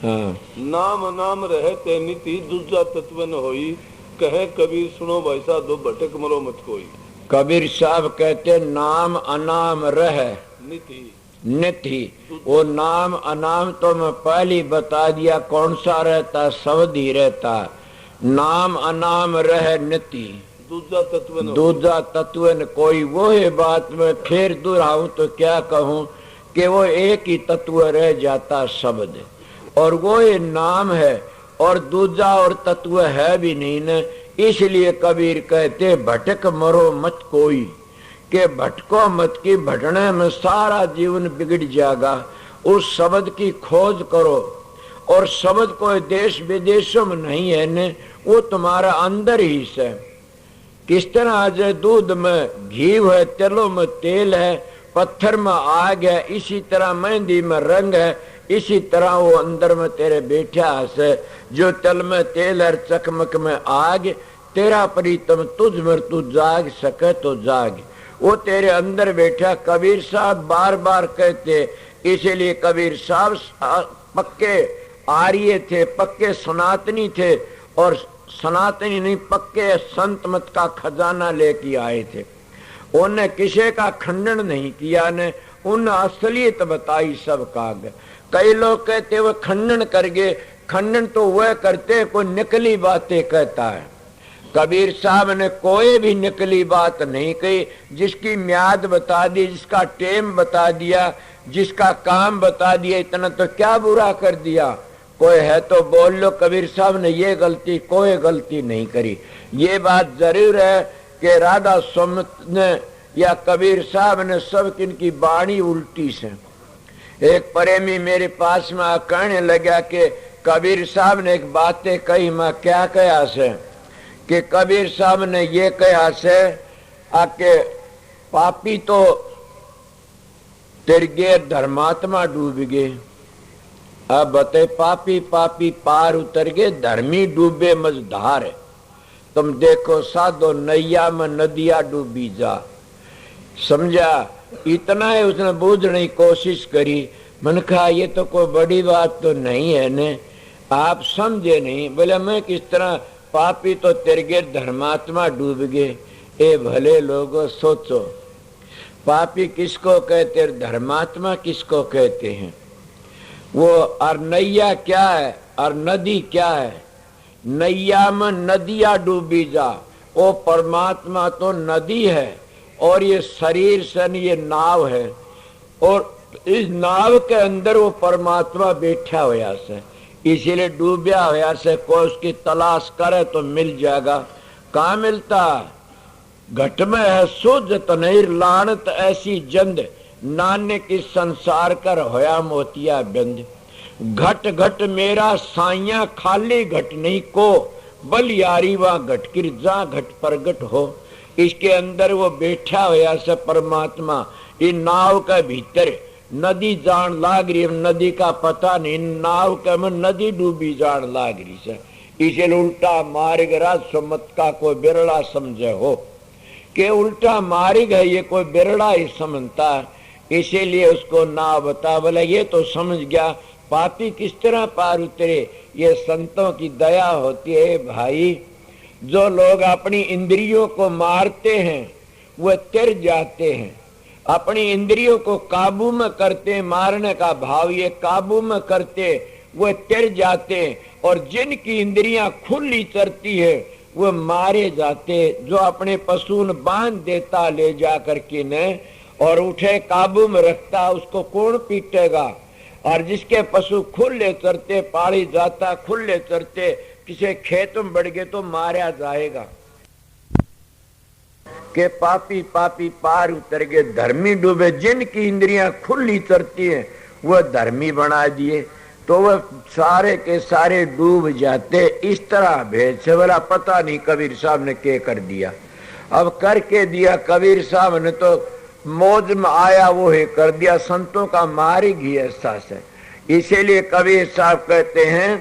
हाँ, नाम अनाम रहते नीति, दूजा तत्व न होई। कहे कबीर सुनो भाई साहब, दो भटक मरो मत कोई। कबीर साहब कहते नाम अनाम रह नीति निथि। वो नाम अनाम तो मैं पहले बता दिया, कौन सा रहता, शब्द ही रहता। नाम अनाम रह निति, दूजा तत्व न दूजा तत्व न कोई। वो है बात में फिर दोहराऊं तो क्या कहूं कि वो एक ही तत्व रह जाता शब्द, और वो ये नाम है, और दूजा और तत्व है भी नहीं न। इसलिए कबीर कहते भटक मरो मत कोई, के भटको मत की, भटने में सारा जीवन बिगड़ जाएगा। उस शब्द की खोज करो, और शब्द कोई देश विदेशों में नहीं है न, वो तुम्हारा अंदर ही से। किस तरह आज दूध में घी है, तेलों में तेल है, पत्थर में आग है, इसी तरह मेहंदी में रंग है, इसी तरह वो अंदर में तेरे बैठा है। जो तल में तेल है, चकमक में आग, तेरा प्रीतम तुझ में तू जाग सके तो जाग। वो तेरे अंदर बैठा। कबीर साहब बार बार कहते, इसीलिए कबीर साहब पक्के आर्य थे, पक्के सनातनी थे, और सनातनी नहीं पक्के संत मत का खजाना लेके आए थे। उन्हें किसी का खंडन नहीं किया ने, उन असलियत बताई सब काग। कई लोग कहते वो खंडन कर गए, खंडन तो वह करते कोई निकली बातें कहता है। कबीर साहब ने कोई भी निकली बात नहीं कही, जिसकी म्याद बता दी, जिसका टेम बता दिया, जिसका काम बता दिया, इतना तो क्या बुरा कर दिया। कोई है तो बोल लो, कबीर साहब ने ये गलती, कोई गलती नहीं करी। ये बात जरूर है कि राधा सुमत ने या कबीर साहब ने सब इनकी बाणी उल्टी से। एक प्रेमी मेरे पास में आ कहने लगा कि कबीर साहब ने एक बातें कही, मैं क्या कहा से कि कबीर साहब ने ये कहा से आके पापी तो तिरगे धर्मात्मा डूब गए। अब बते पापी पापी पार उतर गए, धर्मी डूबे मझधार। तुम देखो साधो नैया में नदिया डूबी जा। समझा? इतना है उसने बूझने की कोशिश करी। मन कहा ये तो कोई बड़ी बात तो नहीं है ने, आप समझे नहीं। बोले मैं किस तरह? पापी तो तिरगे धर्मात्मा डूब गए। ए भले लोगों सोचो, पापी किसको कहते हैं, धर्मात्मा किसको कहते हैं? वो और नैया क्या है और नदी क्या है? नैया में नदिया डूबी जा। वो परमात्मा तो नदी है और ये शरीर सन ये नाव है, और इस नाव के अंदर वो परमात्मा बैठा हुआ से, इसीलिए डूबया हुआ से। कोई उसकी तलाश करे तो मिल जाएगा। कहाँ मिलता? घट में है सूझत नहीं लानत ऐसी जंद, नानक इस संसार कर होया मोतिया बंद। घट घट मेरा साइया खाली घट नहीं को, बल यारी वा घट किर जा घट प्रगट हो। इसके अंदर वो बैठा हुआ से परमात्मा। इन नाव के भीतर नदी जान लाग रही, नदी का पता नहीं, नाव के में नदी डूबी जान लाग रही से। इसे उल्टा मार्ग राज सुमत का कोई बिरड़ा समझे हो कि उल्टा मार्ग है, ये कोई बिरड़ा ही समझता है। इसीलिए उसको ना बता। बोले ये तो समझ गया, पापी किस तरह पार उतरे। ये संतों की दया होती है भाई। जो लोग अपनी इंद्रियों को मारते हैं वो तिर जाते हैं, अपनी इंद्रियों को काबू में करते, मारने का भाव ये काबू में करते, वो तिर जाते। और जिनकी इंद्रियां खुली चरती है वो मारे जाते। जो अपने पशु बांध देता ले जा करके ने और उठे काबू में रखता, उसको कौन पीटेगा? और जिसके पशु खुले चरते, पाली जाता खुले चरते, किसी खेत में बढ़ गए तो मारा जाएगा। के पापी पापी पार उतर गए, धर्मी डूबे। जिनकी इंद्रियां खुली चरती है वह धर्मी बना दिए तो वह सारे के सारे डूब जाते। इस तरह भेद से बोला पता नहीं कबीर साहब ने क्या कर दिया। अब करके दिया कबीर साहब ने तो मौज में आया वो ही कर दिया। संतों का मार्ग ही ऐसा है। इसीलिए कबीर साहब कहते हैं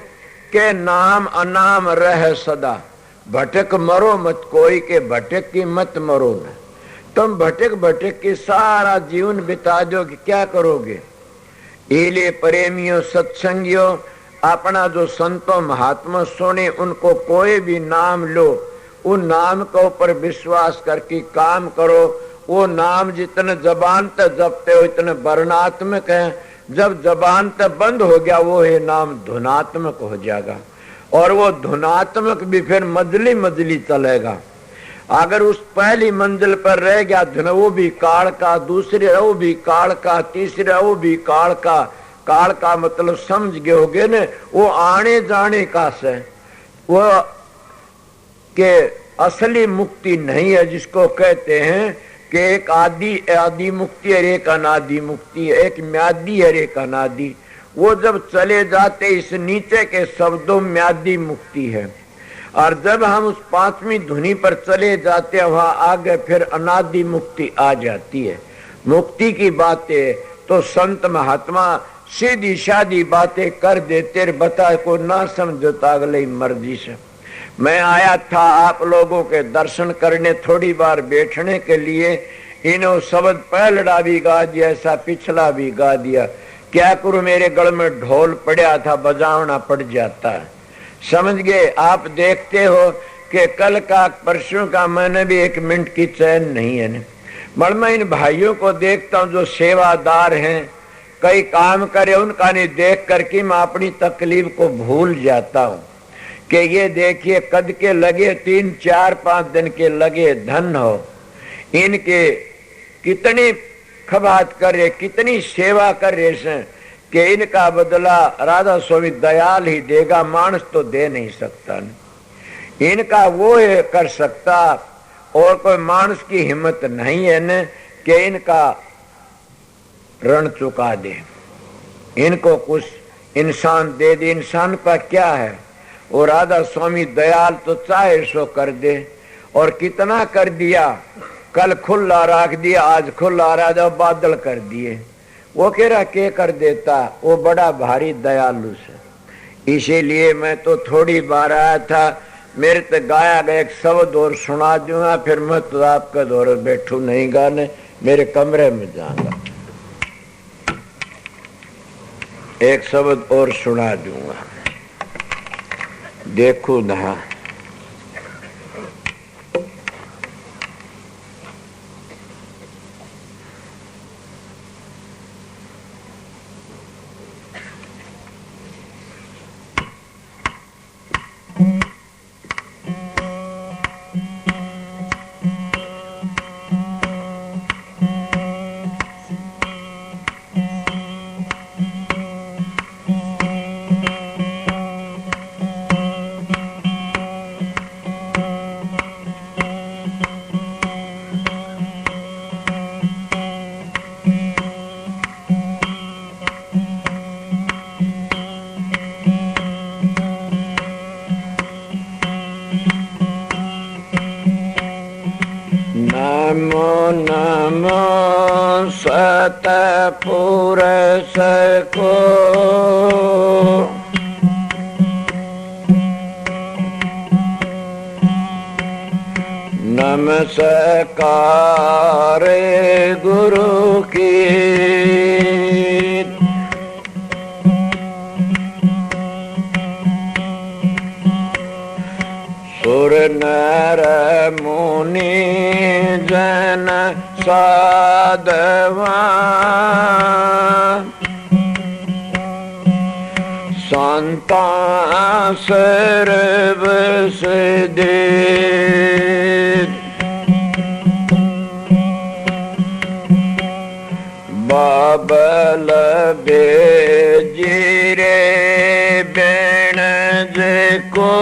कि नाम अनाम रह सदा, भटक मरो मत कोई के भटक की मत मरो न। तुम भटक भटक के सारा जीवन बिता दो कि क्या करोगे? इले प्रेमियों सत्संगियों, अपना जो संतों महात्मा सुने उनको कोई भी नाम लो, उन नाम के ऊपर विश्वास करके काम करो। वो नाम जितने जबान तक जपते हो इतने वर्णात्मक है। जब जबान तक बंद हो गया वो है नाम धुनात्मक हो जाएगा, और वो धुनात्मक भी फिर मजली मजली चलेगा। अगर उस पहली मंजिल पर रह गया धुन, वो भी काल का, दूसरे वो भी काल का, तीसरे वो भी काल का। काल का मतलब समझ गए होगे ने, वो आने जाने का से, वो के असली मुक्ति नहीं है, जिसको कहते हैं कि एक आदि मुक्ति है, एक अनादि मुक्ति है, एक म्यादी है, एक अनादि। वो जब चले जाते इस नीचे के शब्दों म्यादी मुक्ति है। और जब हम उस पांचवी धुनी पर चले जाते हैं वहां आगे फिर अनादि मुक्ति आ जाती है। मुक्ति की बातें तो संत महात्मा सीधी सादी बातें कर देते, बता को ना समझता अगले मर्जी से। मैं आया था आप लोगों के दर्शन करने, थोड़ी बार बैठने के लिए। इन्हों शब्द पहलड़ा भी गा दिया, ऐसा पिछला भी गा दिया। क्या करूं, मेरे गल में ढोल पड़ा था, बजावना पड़ जाता है। समझ गए आप? देखते हो कि कल का परसों का मैंने भी 1 मिनट की चैन नहीं है। मगर मैं इन भाइयों को देखता हूं जो सेवादार हैं, कई काम करे, उनका नहीं देख करके मैं अपनी तकलीफ को भूल जाता हूं कि ये देखिए कद के लगे 3, 4, 5 दिन के लगे, धन हो इनके कितनी खबात कर रहे, कितनी सेवा कर रहे हैं कि इनका बदला राधा स्वामी दयाल ही देगा, मानस तो दे नहीं सकता। इनका वो है कर सकता, और कोई मानस की हिम्मत नहीं है न कि इनका ऋण चुका दे, इनको कुछ इंसान दे दे। इंसान का क्या है, और राधा स्वामी दयाल तो चाहे सो कर दे। और कितना कर दिया, कल खुला रख दिया, आज खुला रहा जब बादल कर दिए। वो कह रहा के कर देता, वो बड़ा भारी दयालु से। इसीलिए मैं तो थोड़ी बार आया था, मेरे तो गाया गया एक शब्द और सुना दूंगा, फिर मैं तो आपका दौर बैठू नहीं गाने, मेरे कमरे में जाऊंगा, एक शब्द और सुना दूंगा। देखो ना, सतपुरुष को नमस्कार गुरु की, सुर नर मुनि जन साधवा, संता सर्व सिद्धि, बाबल बेजीरे बेणज को,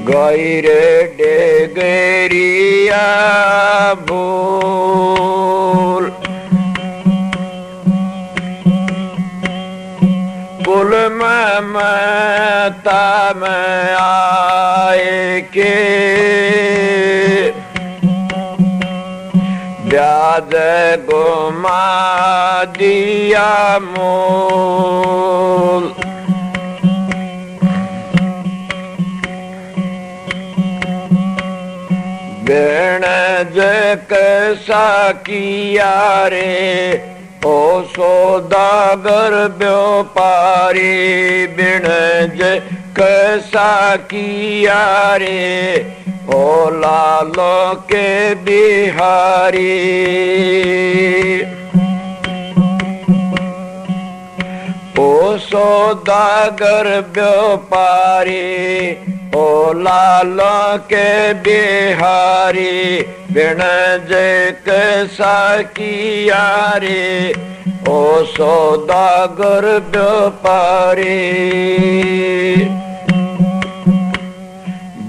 गैरे डेगरिया भूल, कुल ममता में आए के, ब्याज गुमा दिया मोल, बेणज कैसा किया रे ओ सौदागर व्यापारी, बेणज कैसा किया रे ओ लालो के बिहारी, ओ सौदागर व्यापारी, ओ लालो के बिहारी, बिणज कैसा किया रे ओ सौदागर व्यापारी,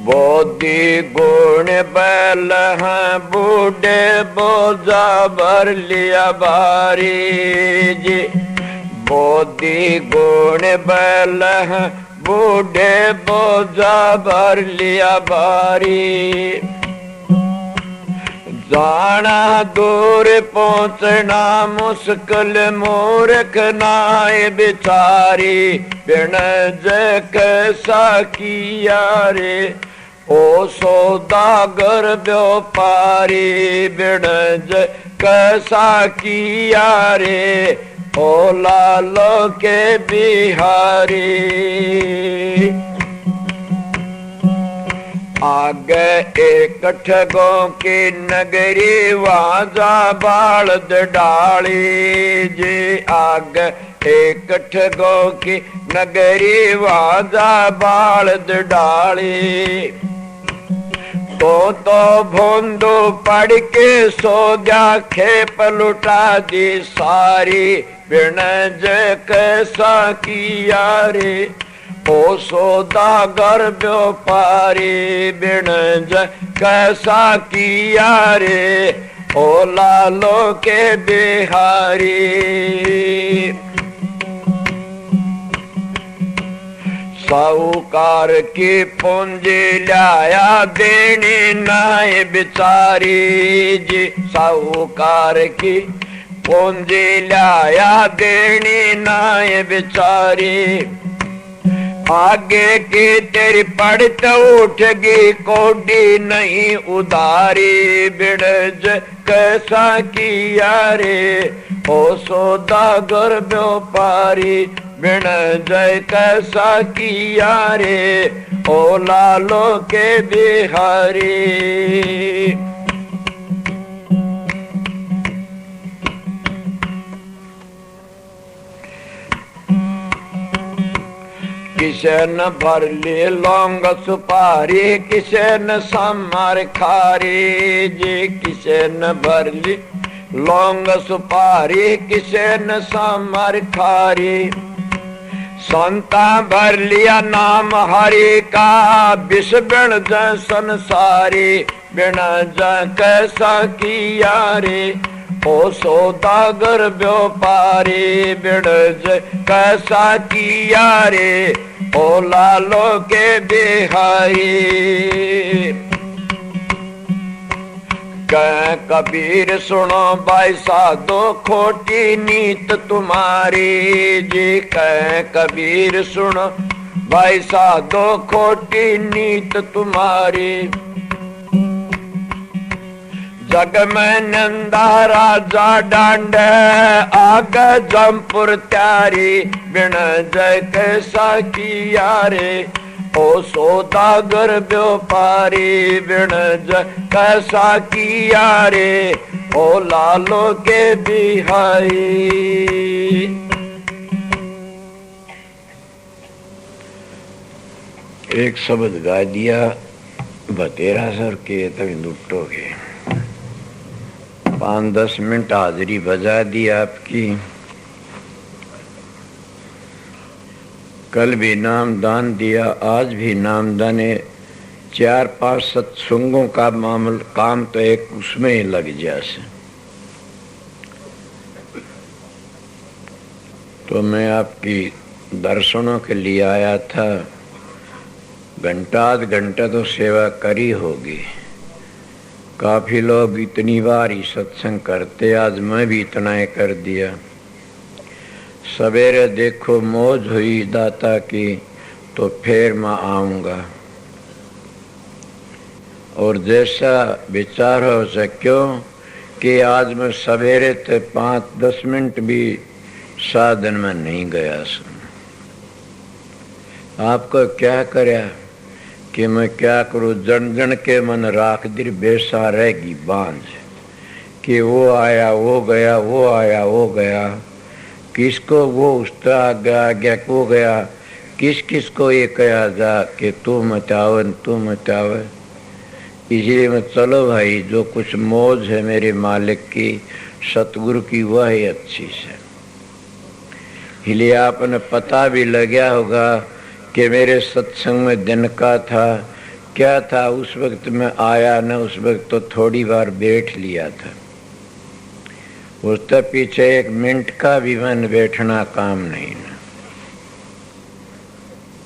बोधि गुण बैल हैं बूढ़े बोझा भर लिया भारी जी, बोधी गुण बल बूढ़े बोझा भर लिया भारी। जाना दूर पहुँचना मुश्किल मूर्ख नाय बिचारी। बिन जय कैसा किया रे ओ सौदागर व्यापारी। बिन जय कैसा किया रे ओ लालो के बिहारी। आगे एक ठगों की नगरी वाजा बालद डाली जी। आगे एक ठगों की नगरी वाजा बालद डाली। तो भोंदो पड़ के सो जा खेप लुटा दी सारी। बिन जय कैसा किया रे ओ सौदागर व्यापारी। बिन जय कैसा किया रे ओ लालो के बिहारी। साहूकार की पूंजी लाया देनी नाय बिचारी जी। साहूकार की पूंजी लाया देनी नाय बिचारी। आगे की तेरी पड़त उठगी कोडी नहीं उधारी। बिन जय कैसा किया रे ओ सौदागर व्यापारी। बिन जय कैसा किया रे ओ लालो के बिहारी। किसे न भर ली लौंग सुपारी। किसे न समार खारी जी। किसे न भर ली लौंग सुपारी। किसे न समार खारी। संता भर लिया नाम हरि का विष बिन जय संसारी। बिन जय कैसा किया रे ओ सौदागर व्यापारी। बिन जय कैसा किया रे ओ लालो के बिहारी। कह कबीर सुनो भाई साधो खोटी नीत तुम्हारी जी। कह कबीर सुनो भाई साधो खोटी नीत तुम्हारी। जग में नंदा राजा डांड आग जमपुर त्यारी। बिन जय कैसा किया रे ओ सौदागर व्यापारी। बिन जय कैसा किया रे ओ लालो के बिहारी। एक शब्द गा दिया बतेरा सर के तभी लुटोगे। 5-10 मिनट हाजिरी बजा दी आपकी। कल भी नामदान दिया, आज भी नामदान है। 4-5 सत्संगों का मामला काम तो एक उसमें ही लग जाए। तो मैं आपकी दर्शनों के लिए आया था। घंटा आध घंटा तो सेवा करी होगी। काफी लोग इतनी बार ही सत्संग करते, आज मैं भी इतना ही कर दिया। सवेरे देखो मौज हुई दाता की तो फिर मैं आऊँगा। और जैसा विचार हो सक्यो कि आज मैं सवेरे तो 5-10 मिनट भी साधन में नहीं गया। आपको क्या करया कि मैं क्या करूं। जन जन के मन राख दिर बेसा रहेगी बांझ कि वो आया वो गया, वो आया वो गया। किसको वो उसका आ गया वो गया। किस किस को ये कहा जा कि तू मचावन तू मचावे। इसलिए मैं चलो भाई जो कुछ मौज है मेरे मालिक की सतगुरु की वह ही अच्छी से। इसलिए आपने पता भी लग गया होगा कि मेरे सत्संग में दिन का था क्या था। उस वक्त मैं आया न, उस वक्त तो थोड़ी बार बैठ लिया था। उसके पीछे 1 मिनट का भी मन बैठना काम नहीं ना।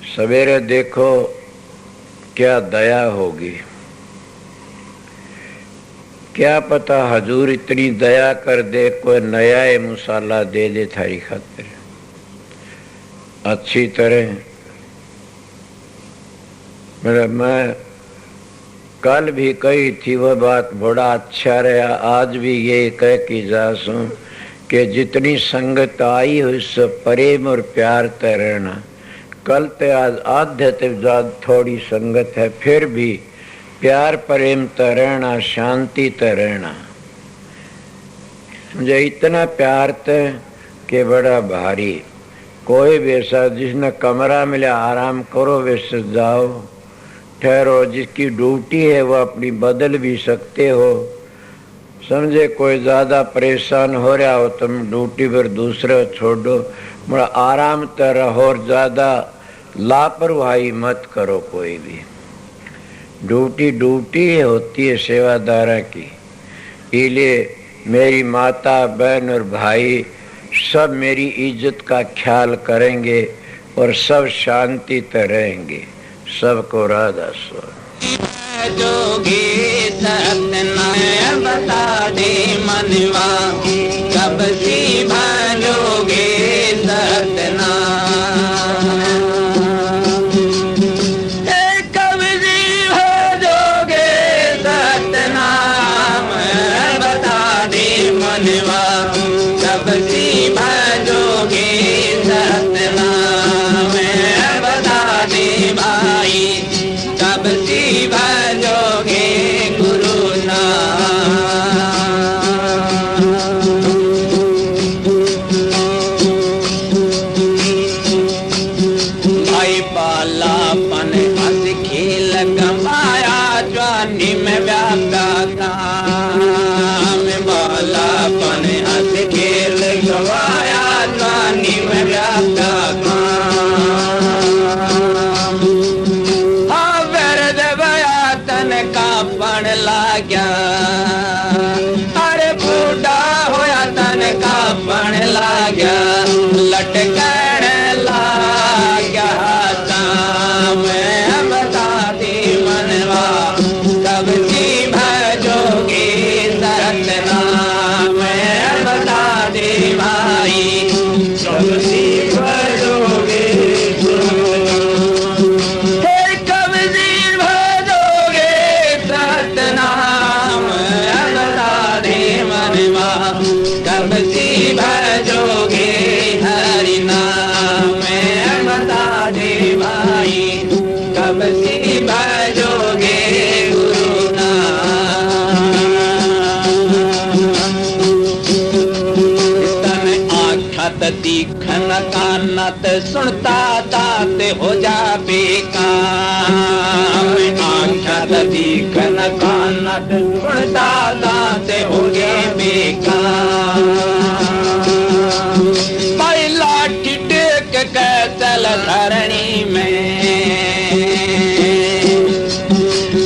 सवेरे देखो क्या दया होगी, क्या पता हजूर इतनी दया कर दे, कोई नया मसाला दे दे थारी खातिर अच्छी तरह। मैं कल भी कही थी वह बात, बड़ा अच्छा रहा। आज भी ये कह के जा सूं कि जितनी संगत आई हो इससे प्रेम और प्यार ते रहना। कल ते आज आध्य ते थोड़ी संगत है, फिर भी प्यार प्रेम ते रहना, शांति ते रहना। मुझे इतना प्यार ते कि बड़ा भारी। कोई भी ऐसा जिसने कमरा मिला आराम करो, वैसे जाओ ठहरो। जिसकी ड्यूटी है वो अपनी बदल भी सकते हो। समझे कोई ज्यादा परेशान हो रहा हो तुम ड्यूटी पर दूसरे छोड़ो, बड़ा आराम से रहो और ज्यादा लापरवाही मत करो। कोई भी ड्यूटी होती है सेवादारा की। इसलिए मेरी माता बहन और भाई सब मेरी इज्जत का ख्याल करेंगे और सब शांति से रहेंगे। सबको राधा स्वामी। जोगी सतनाम बता दे मनवा, कब सी भजोगे सतनाम। कब सी भजोगे सतनाम बता दे मनवा, कब सी भजोगे सतनाम बता दे भाई, कब सी भजोगे गुरु नाम। भाई बालापन हंस खेल गवाया, जवानी में व्याप्ता काम। बालापन हंस खेल गवाया, जवानी में व्याप्ता पढ़ लाग्या। अरे बूढ़ा होया तन का पढ़ लाग्या, लटकण लाग्या काम बता दे मनवा, कब सी भजोगे सतनाम बता दे भाई, कब सी भजोगे कब सी भजोगे हरि नाम बता दे भाई, कब सी भजोगे गुरु नाम। तन आखत दीखन कानत सुनता तात हो जा बेकाम। आखत दीखन कानत सुनता तात हो गे बेकाम। भाई लाठी टेक के चल धरणी में,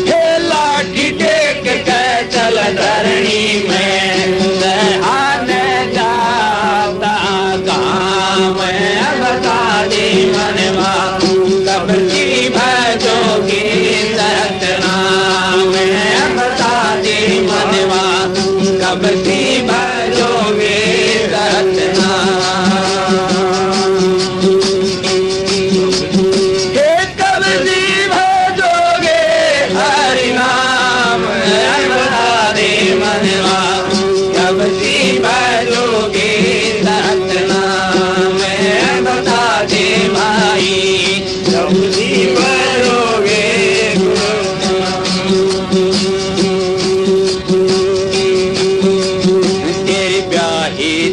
हे लाठी टेक के चल धरणी में, दहाने जाता काम बता दे मनवा, कब सी भजोगे सतनाम बता दे मनवा, कब सी भजोगे सतनाम। हे कब सी भजोगे हरि नाम बता दे मनवा, कब सी भजोगे सतनाम बता दे भाई, कब सी भजोगे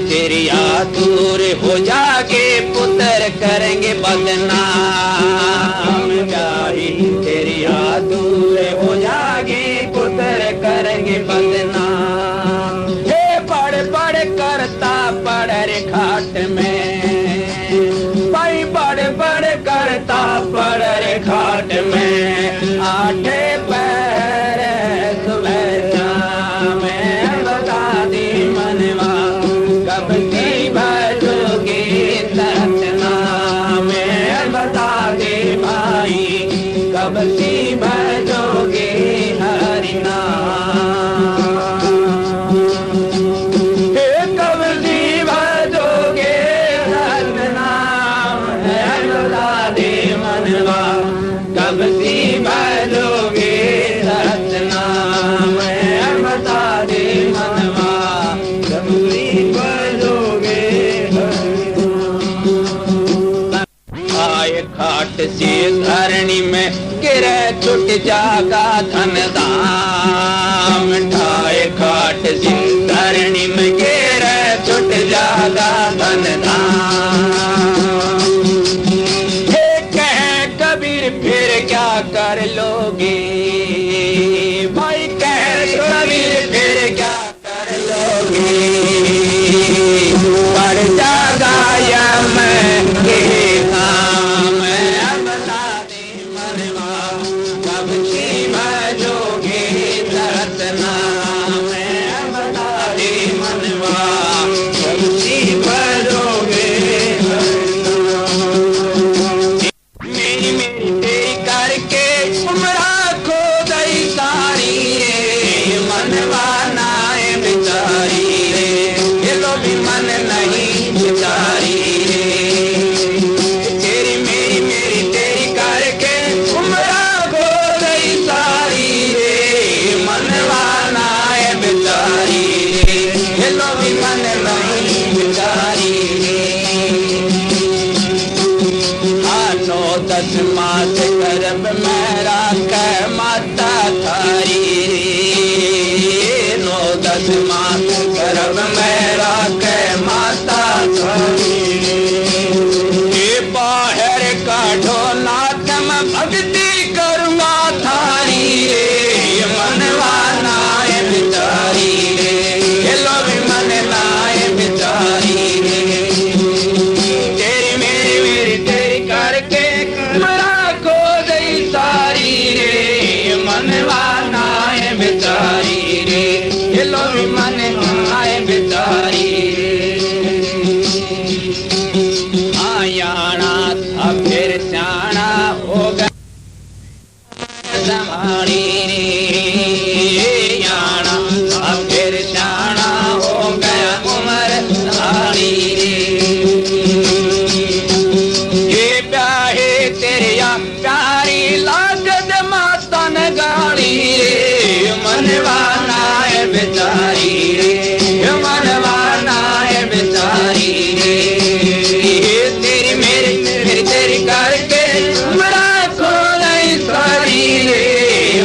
तेरी आतुर हो जाके पुत्र करेंगे बदनाम। तेरी आतुर हो जाके पुत्र करेंगे बदनाम। हे पढ़ पढ़ करता पढ़ रे खाट में, भाई पढ़ पढ़ करता पढ़ रे खाट में, आठे पैर सुबह शाम बता दे मनवा, घेरे छुट जागा धन धाम ठाए खाट सिंह धरणी में घेरे छुट जागा धन धाम हे कहे कबीर फिर क्या कर लोगे भाई कहे कबीर फिर क्या कर लोगे पर जागा या मैं के काम बता दे मनवा कब की भजोगे दरत नाम बता दे मनवा कब की भजोगे मेरी मेरी तेरी करके उमरा खो गई सारी रे मनवा नाए बेचारी रे ये लो भी मन नहीं बेचारी रे तेरी मेरी मेरी तेरी करके उमरा खो गई सारी रे मनवा नाए बेचारी रे ये लो भी मन नहीं बेचारी रे 8-10 मास गर्भ मेरा कह माता थारी रे 9-10 मास गर्भ मेरा कह माता थारी रे बाहर काढ़ो नाथ मैं भक्ति करूँगा थारी रे मनवा नाए बिचारी रे ये लो भी मन नाए बिचारी रे तेरी मेरी मेरी तेरी करके मरा खो गई सारी रे मनवा नाए बेचारी रे ये लो भी मन नाए बेचारी आयाना था फिर स्याना हो गया संभाली रे याना था फिर स्याना हो गया उम्र संभाली रे ये प्याहे तेरे या प्यारी लागत माता न गाली रे मनवा नाए बेचारी रे मनवा नाए बेचारी रे तेरी मेरी मेरी तेरी करके मरा खो गई सारी रे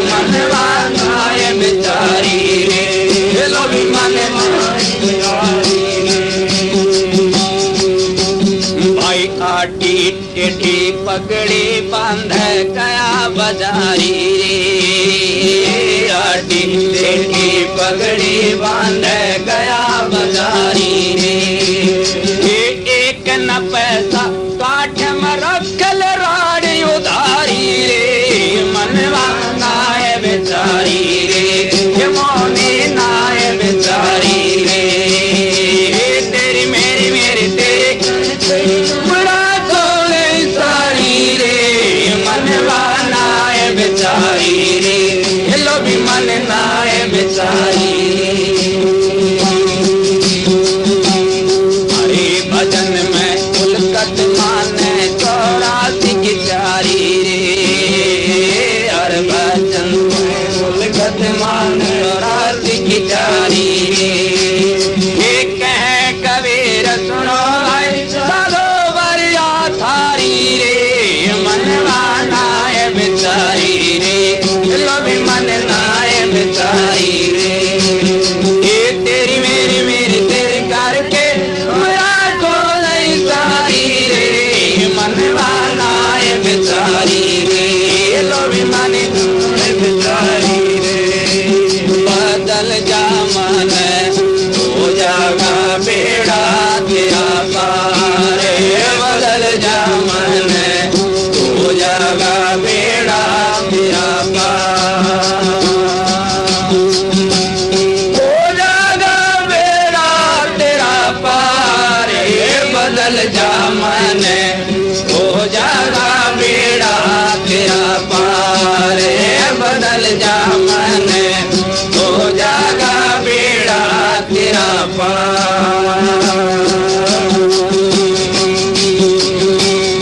मनवा नाए बेचारी रे लो भी मन भाई आटी टेढ़ी पगड़ी बांध गया बाजारी रे आटी टेढ़ी पगड़ी बांध गया बाजारी रे एक न पैसा काठ में रखल राड़ी उधारी रे मनवा नाए बेचारी रे ये मोनी नाए बेचारी रे तेरी मेरी मेरी तेरी बड़ा थोड़े सारी रे मनवा नाए बेचारी रे ये लो भी मन नाए बेचारी हरे भजन में उलकत माने 84 की चारी रे हर भजन में उलकत माने 84 की चारी रे ये कहे कबीर सुनो भाई साधो बरिया थारी रे मनवा नाए बेचारी रे लो भी मन नाए बेचारी रे ये तेरी मेरी मेरी तेरी करके मरा खो गई सारी रे मनवा नाए बेचारी रे लो भी मन नाए बेचारी रे बदल जा मन हो जागा बेड़ा तेरा पार बदल जा मन हो जागा बेड़ा तेरा पार हो जागा बेड़ा तेरा पार बदल जा मन हो जागा बेड़ा तेरा पार बदल जा मन हो जागा बेड़ा तेरा पार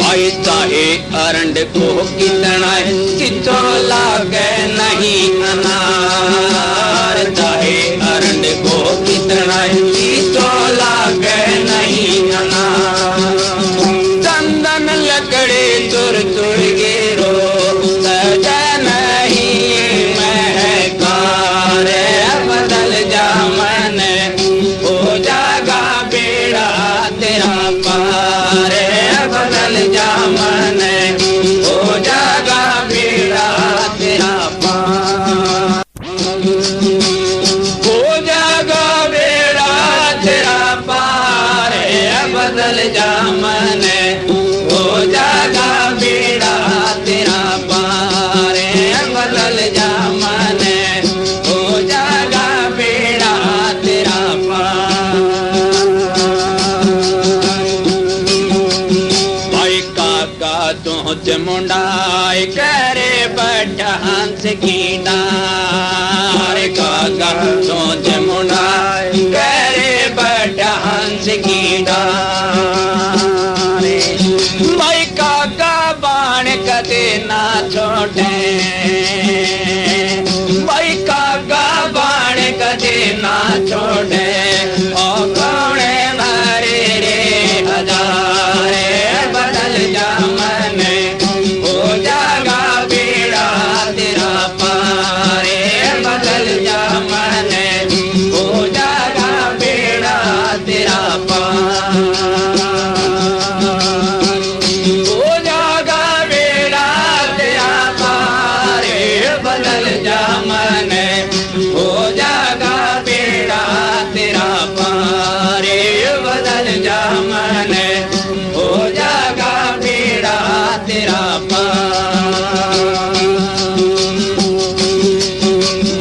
भाई चाहे अरंड को कितना किचो लागे नहीं अनार चाहे अरंड को कितना किचो लागे नहीं अनार तेरा पार बदल जा मन हो जागा बेड़ा तेरा पार हो जागा बेड़ा तेरा पार बदल जा मन हो जागा बेड़ा तेरा पार बदल जा मन हो जागा बेड़ा तेरा पार भाई काका तुझ मुंडाई करे बड़ा हंस की डार काका तुझ मुंडाई करे बड़ा हंस की डार भाई काका बाण कदे ना छोड़े भाई काका बाण कदे ना छोड़े ओ कौने मारे रे हजारे बदल जा मन हो जागा बेड़ा तेरा पारे बदल जा मन हो जागा बेड़ा तेरा पार हो जागा बेड़ा तेरा पारे बदल जा मन हो जागा बेड़ा तेरा पारे बदल जा मन हो जागा बेड़ा तेरा पार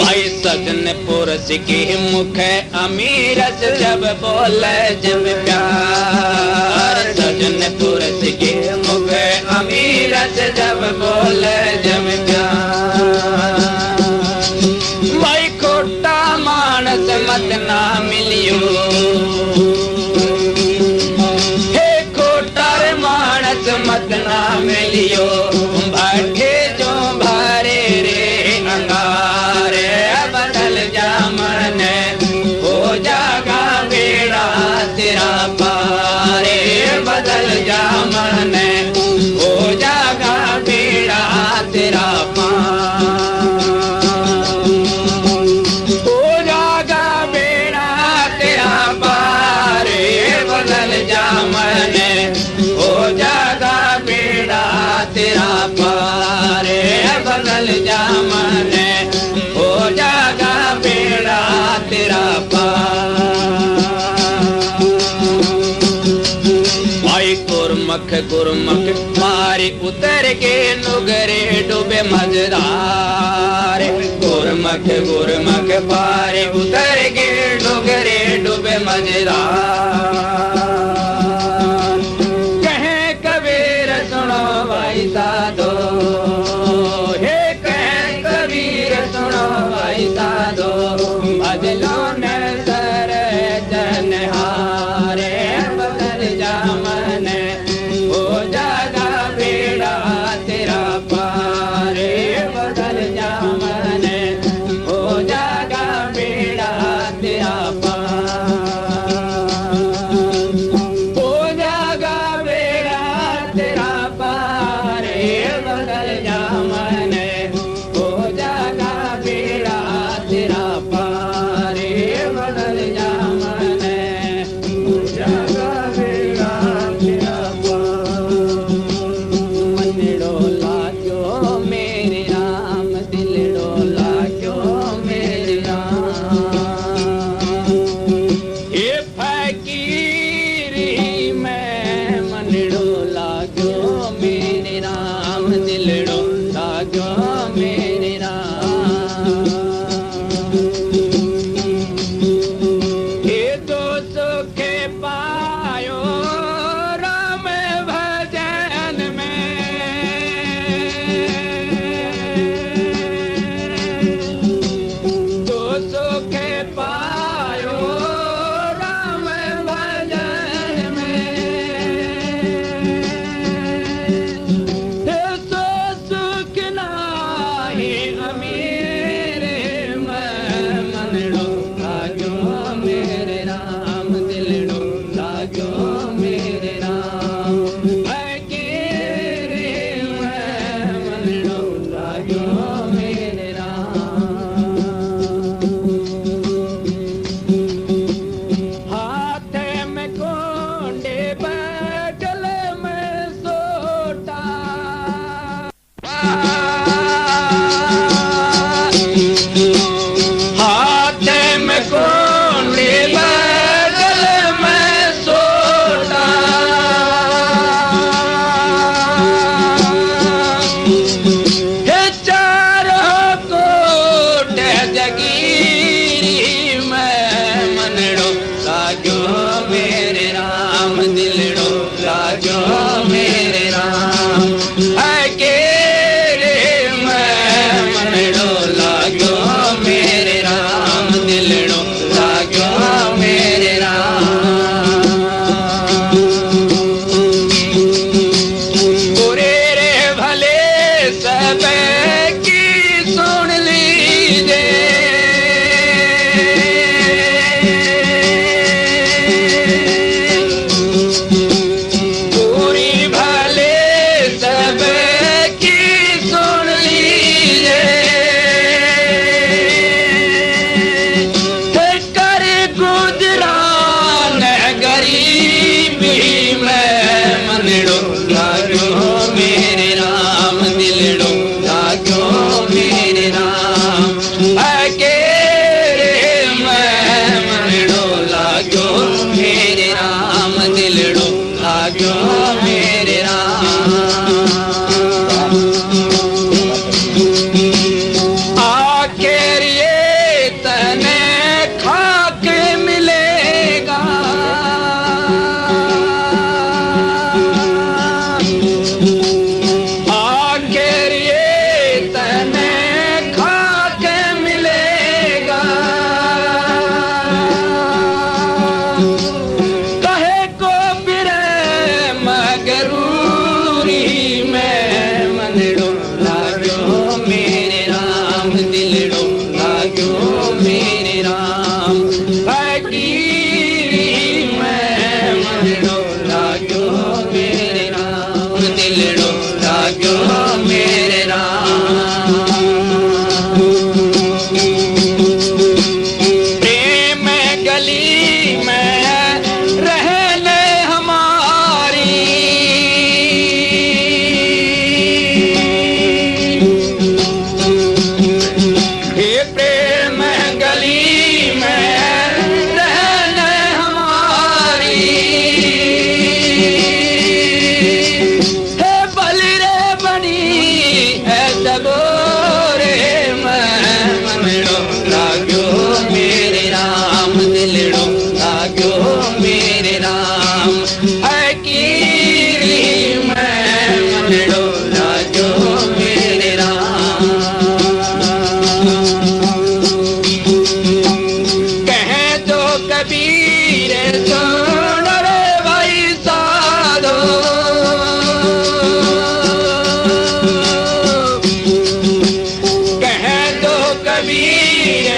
भाई सजन पुरुष की मुख अमीरस जब बोले जब प्यार सजन पुरुष की मुख अमीरस जब बोले जब प्यार भाई खोटा मानस मत ना मिलियो हे खोटा मानस मत ना मिलियो बैठे जो भारे रे अंगारे बदल जा मन हो जागा बेड़ा तेरा पारे बदल जा मन हो जागा बेड़ा तेरा पार हो जागा बेड़ा तेरा पारे बदल जा मन हो जागा बेड़ा तेरा पारे बदल जा मन हो जागा बेड़ा तेरा पार भाई गुरमख मारे उतर के नुगरे डूबे मजेदार गुरमख पारे उतर के नुगरे डूबे मजेदार कहे कबीर सुनो भाई साधो हे कहे कबीर सुनो भाई साधो बदलो न सर जनहारे बदल जा मन हो जागा बेड़ा तेरा पारे बदल जा मन हो जागा बेड़ा तेरा पार हो जागा बेड़ा तेरा पारे बदल जा मन हो जागा बेड़ा तेरा पारे बदल जा मन हो जागा बेड़ा है कीरी मैं मन डोला जो मेरे राम। कहे तो कबीर सुन रे भाई साधो, कहे तो कबीर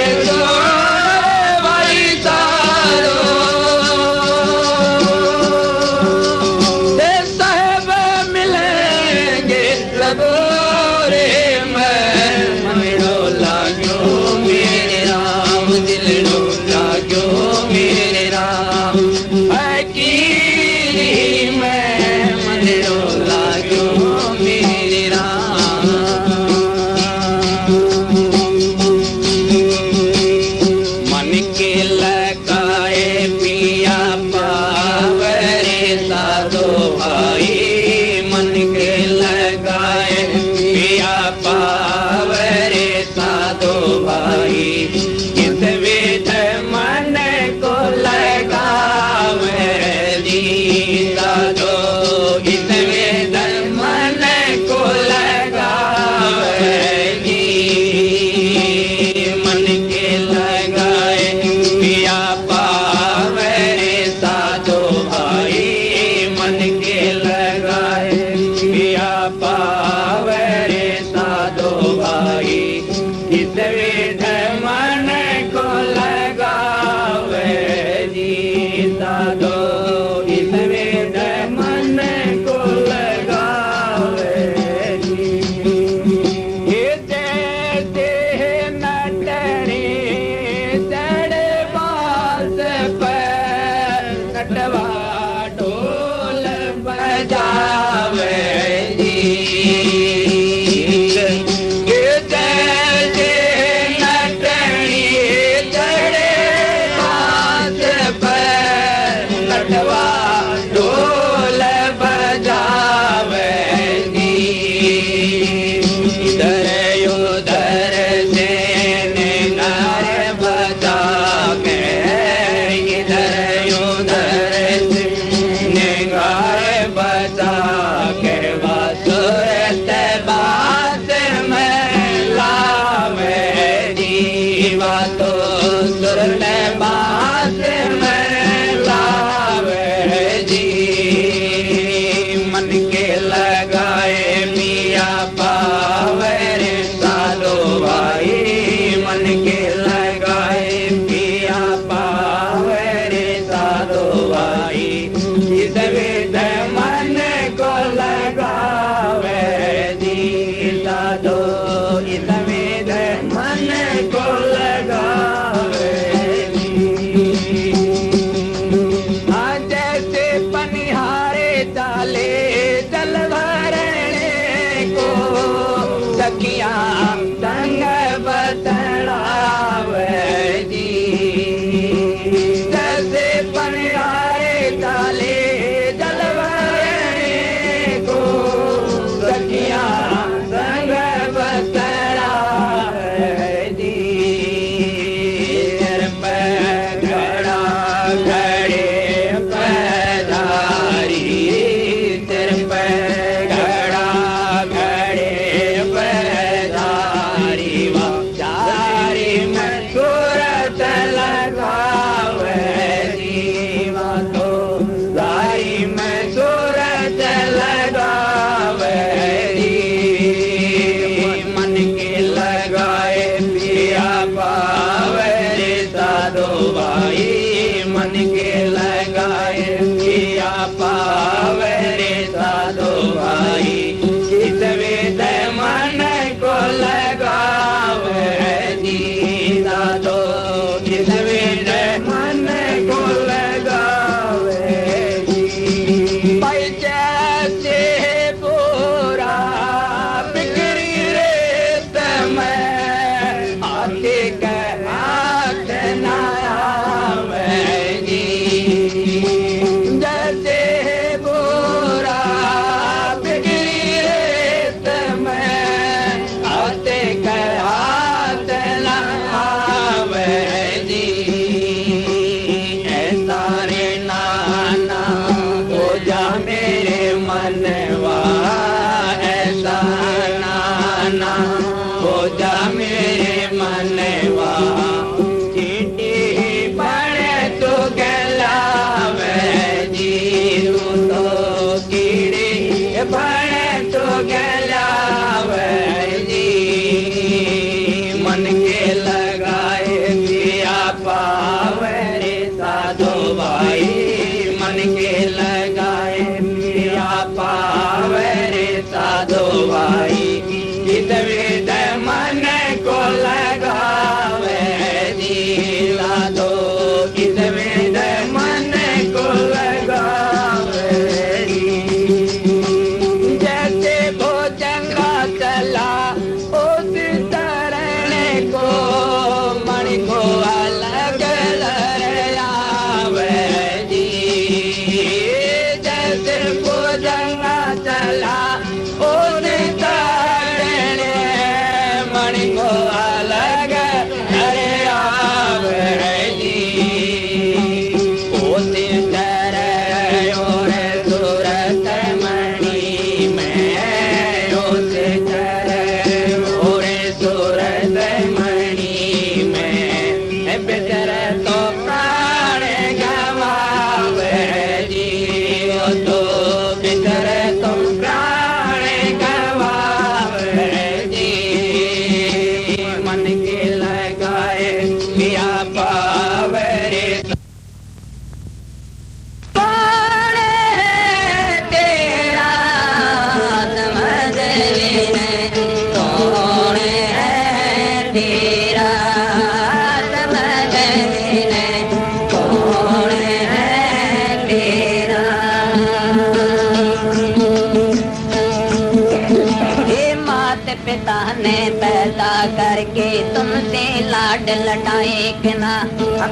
पिता ने पैदा करके तुमसे लाड लटाए कि ना,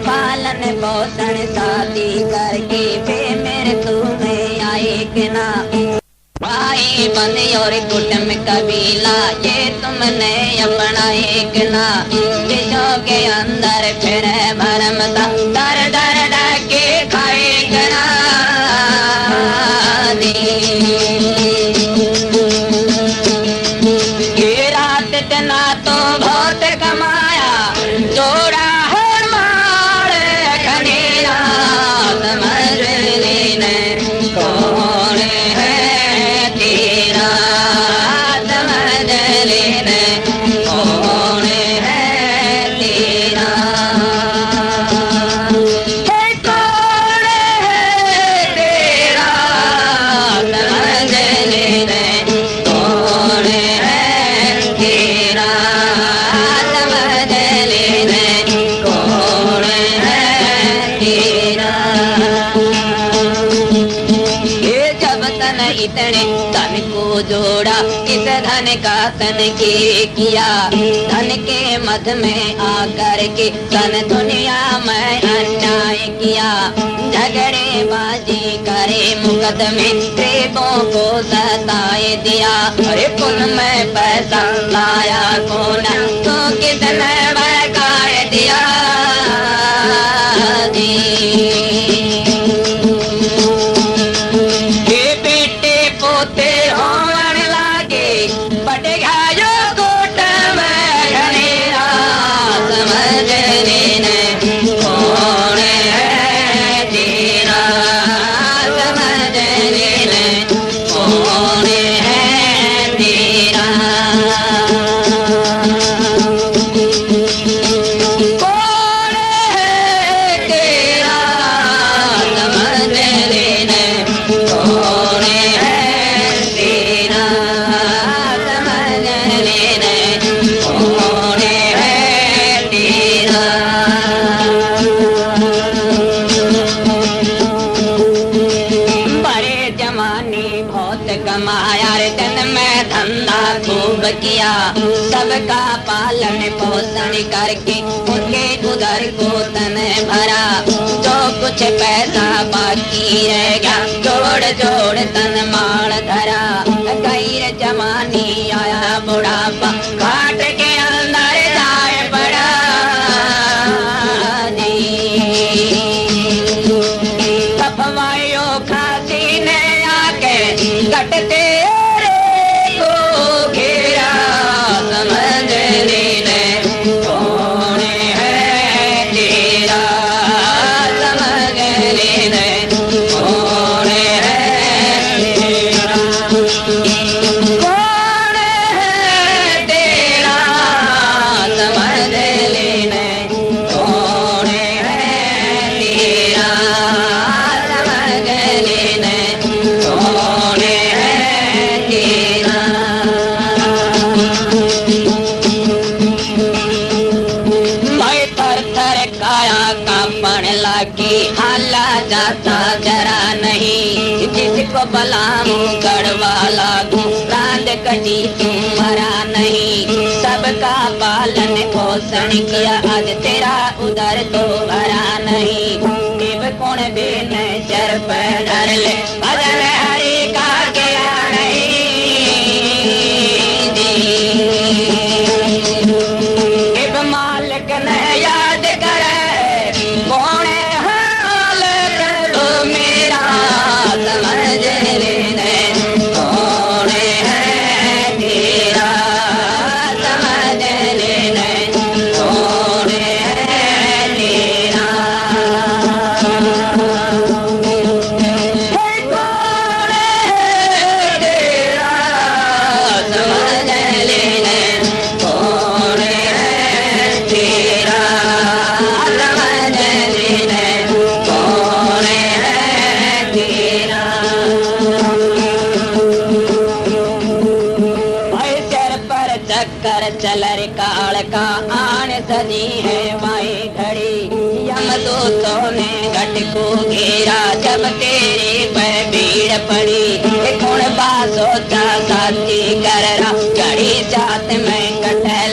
पालन पोषण शादी करके फिर मेरे तुम्हें आए कि ना। भाई बंदी और कुटुंब कबीला ये तुमने अपनाए कि ना, विश्व के अंदर फिर भरम था डर डर डर के खाए कि ना। ये रात तना तो बहुत कमाया, जोड़ा है मार खनेरा, समझ लेने कौन है तेरा, समझ लेने कौन है तेरा। इतने धन को जोड़ा, इस धन का तन के किया, धन के मध में आकर के तन दुनिया में अन्याय किया। झगड़े बाजी करे मुकदमे, गरीबों को सताए दिया। अरे कुल में पैसा लाया कौन, तो किसने बहकाए दिया। किया सबका पालन पोषण करके उनके उधर को तन भरा। जो कुछ पैसा बाकी रह गया, जोड़ जोड़ तन माल धरा। गैर जवानी आया बुढ़ापा, घाट के अंदर जाए पड़ा। सफवाइयों खासी ने आके कटते जाता जरा नहीं, जिसको बलामू गढ़वाला रांद कटी तुम मरा नहीं। सबका पालन पोषण किया, आज तेरा उधर तो भरा नहीं। देव कौन बेन चर पर धर ले, भजन हरि का गया नहीं। देव मालिक ने याद करे, कौन चलर काल का आन सजी है माई घड़ी। यमदूतों ने घट को घेरा, जब तेरे पर भीड़ पड़ी। कौन बासो सोचा साथी कर रहा घड़ी साथ में कटे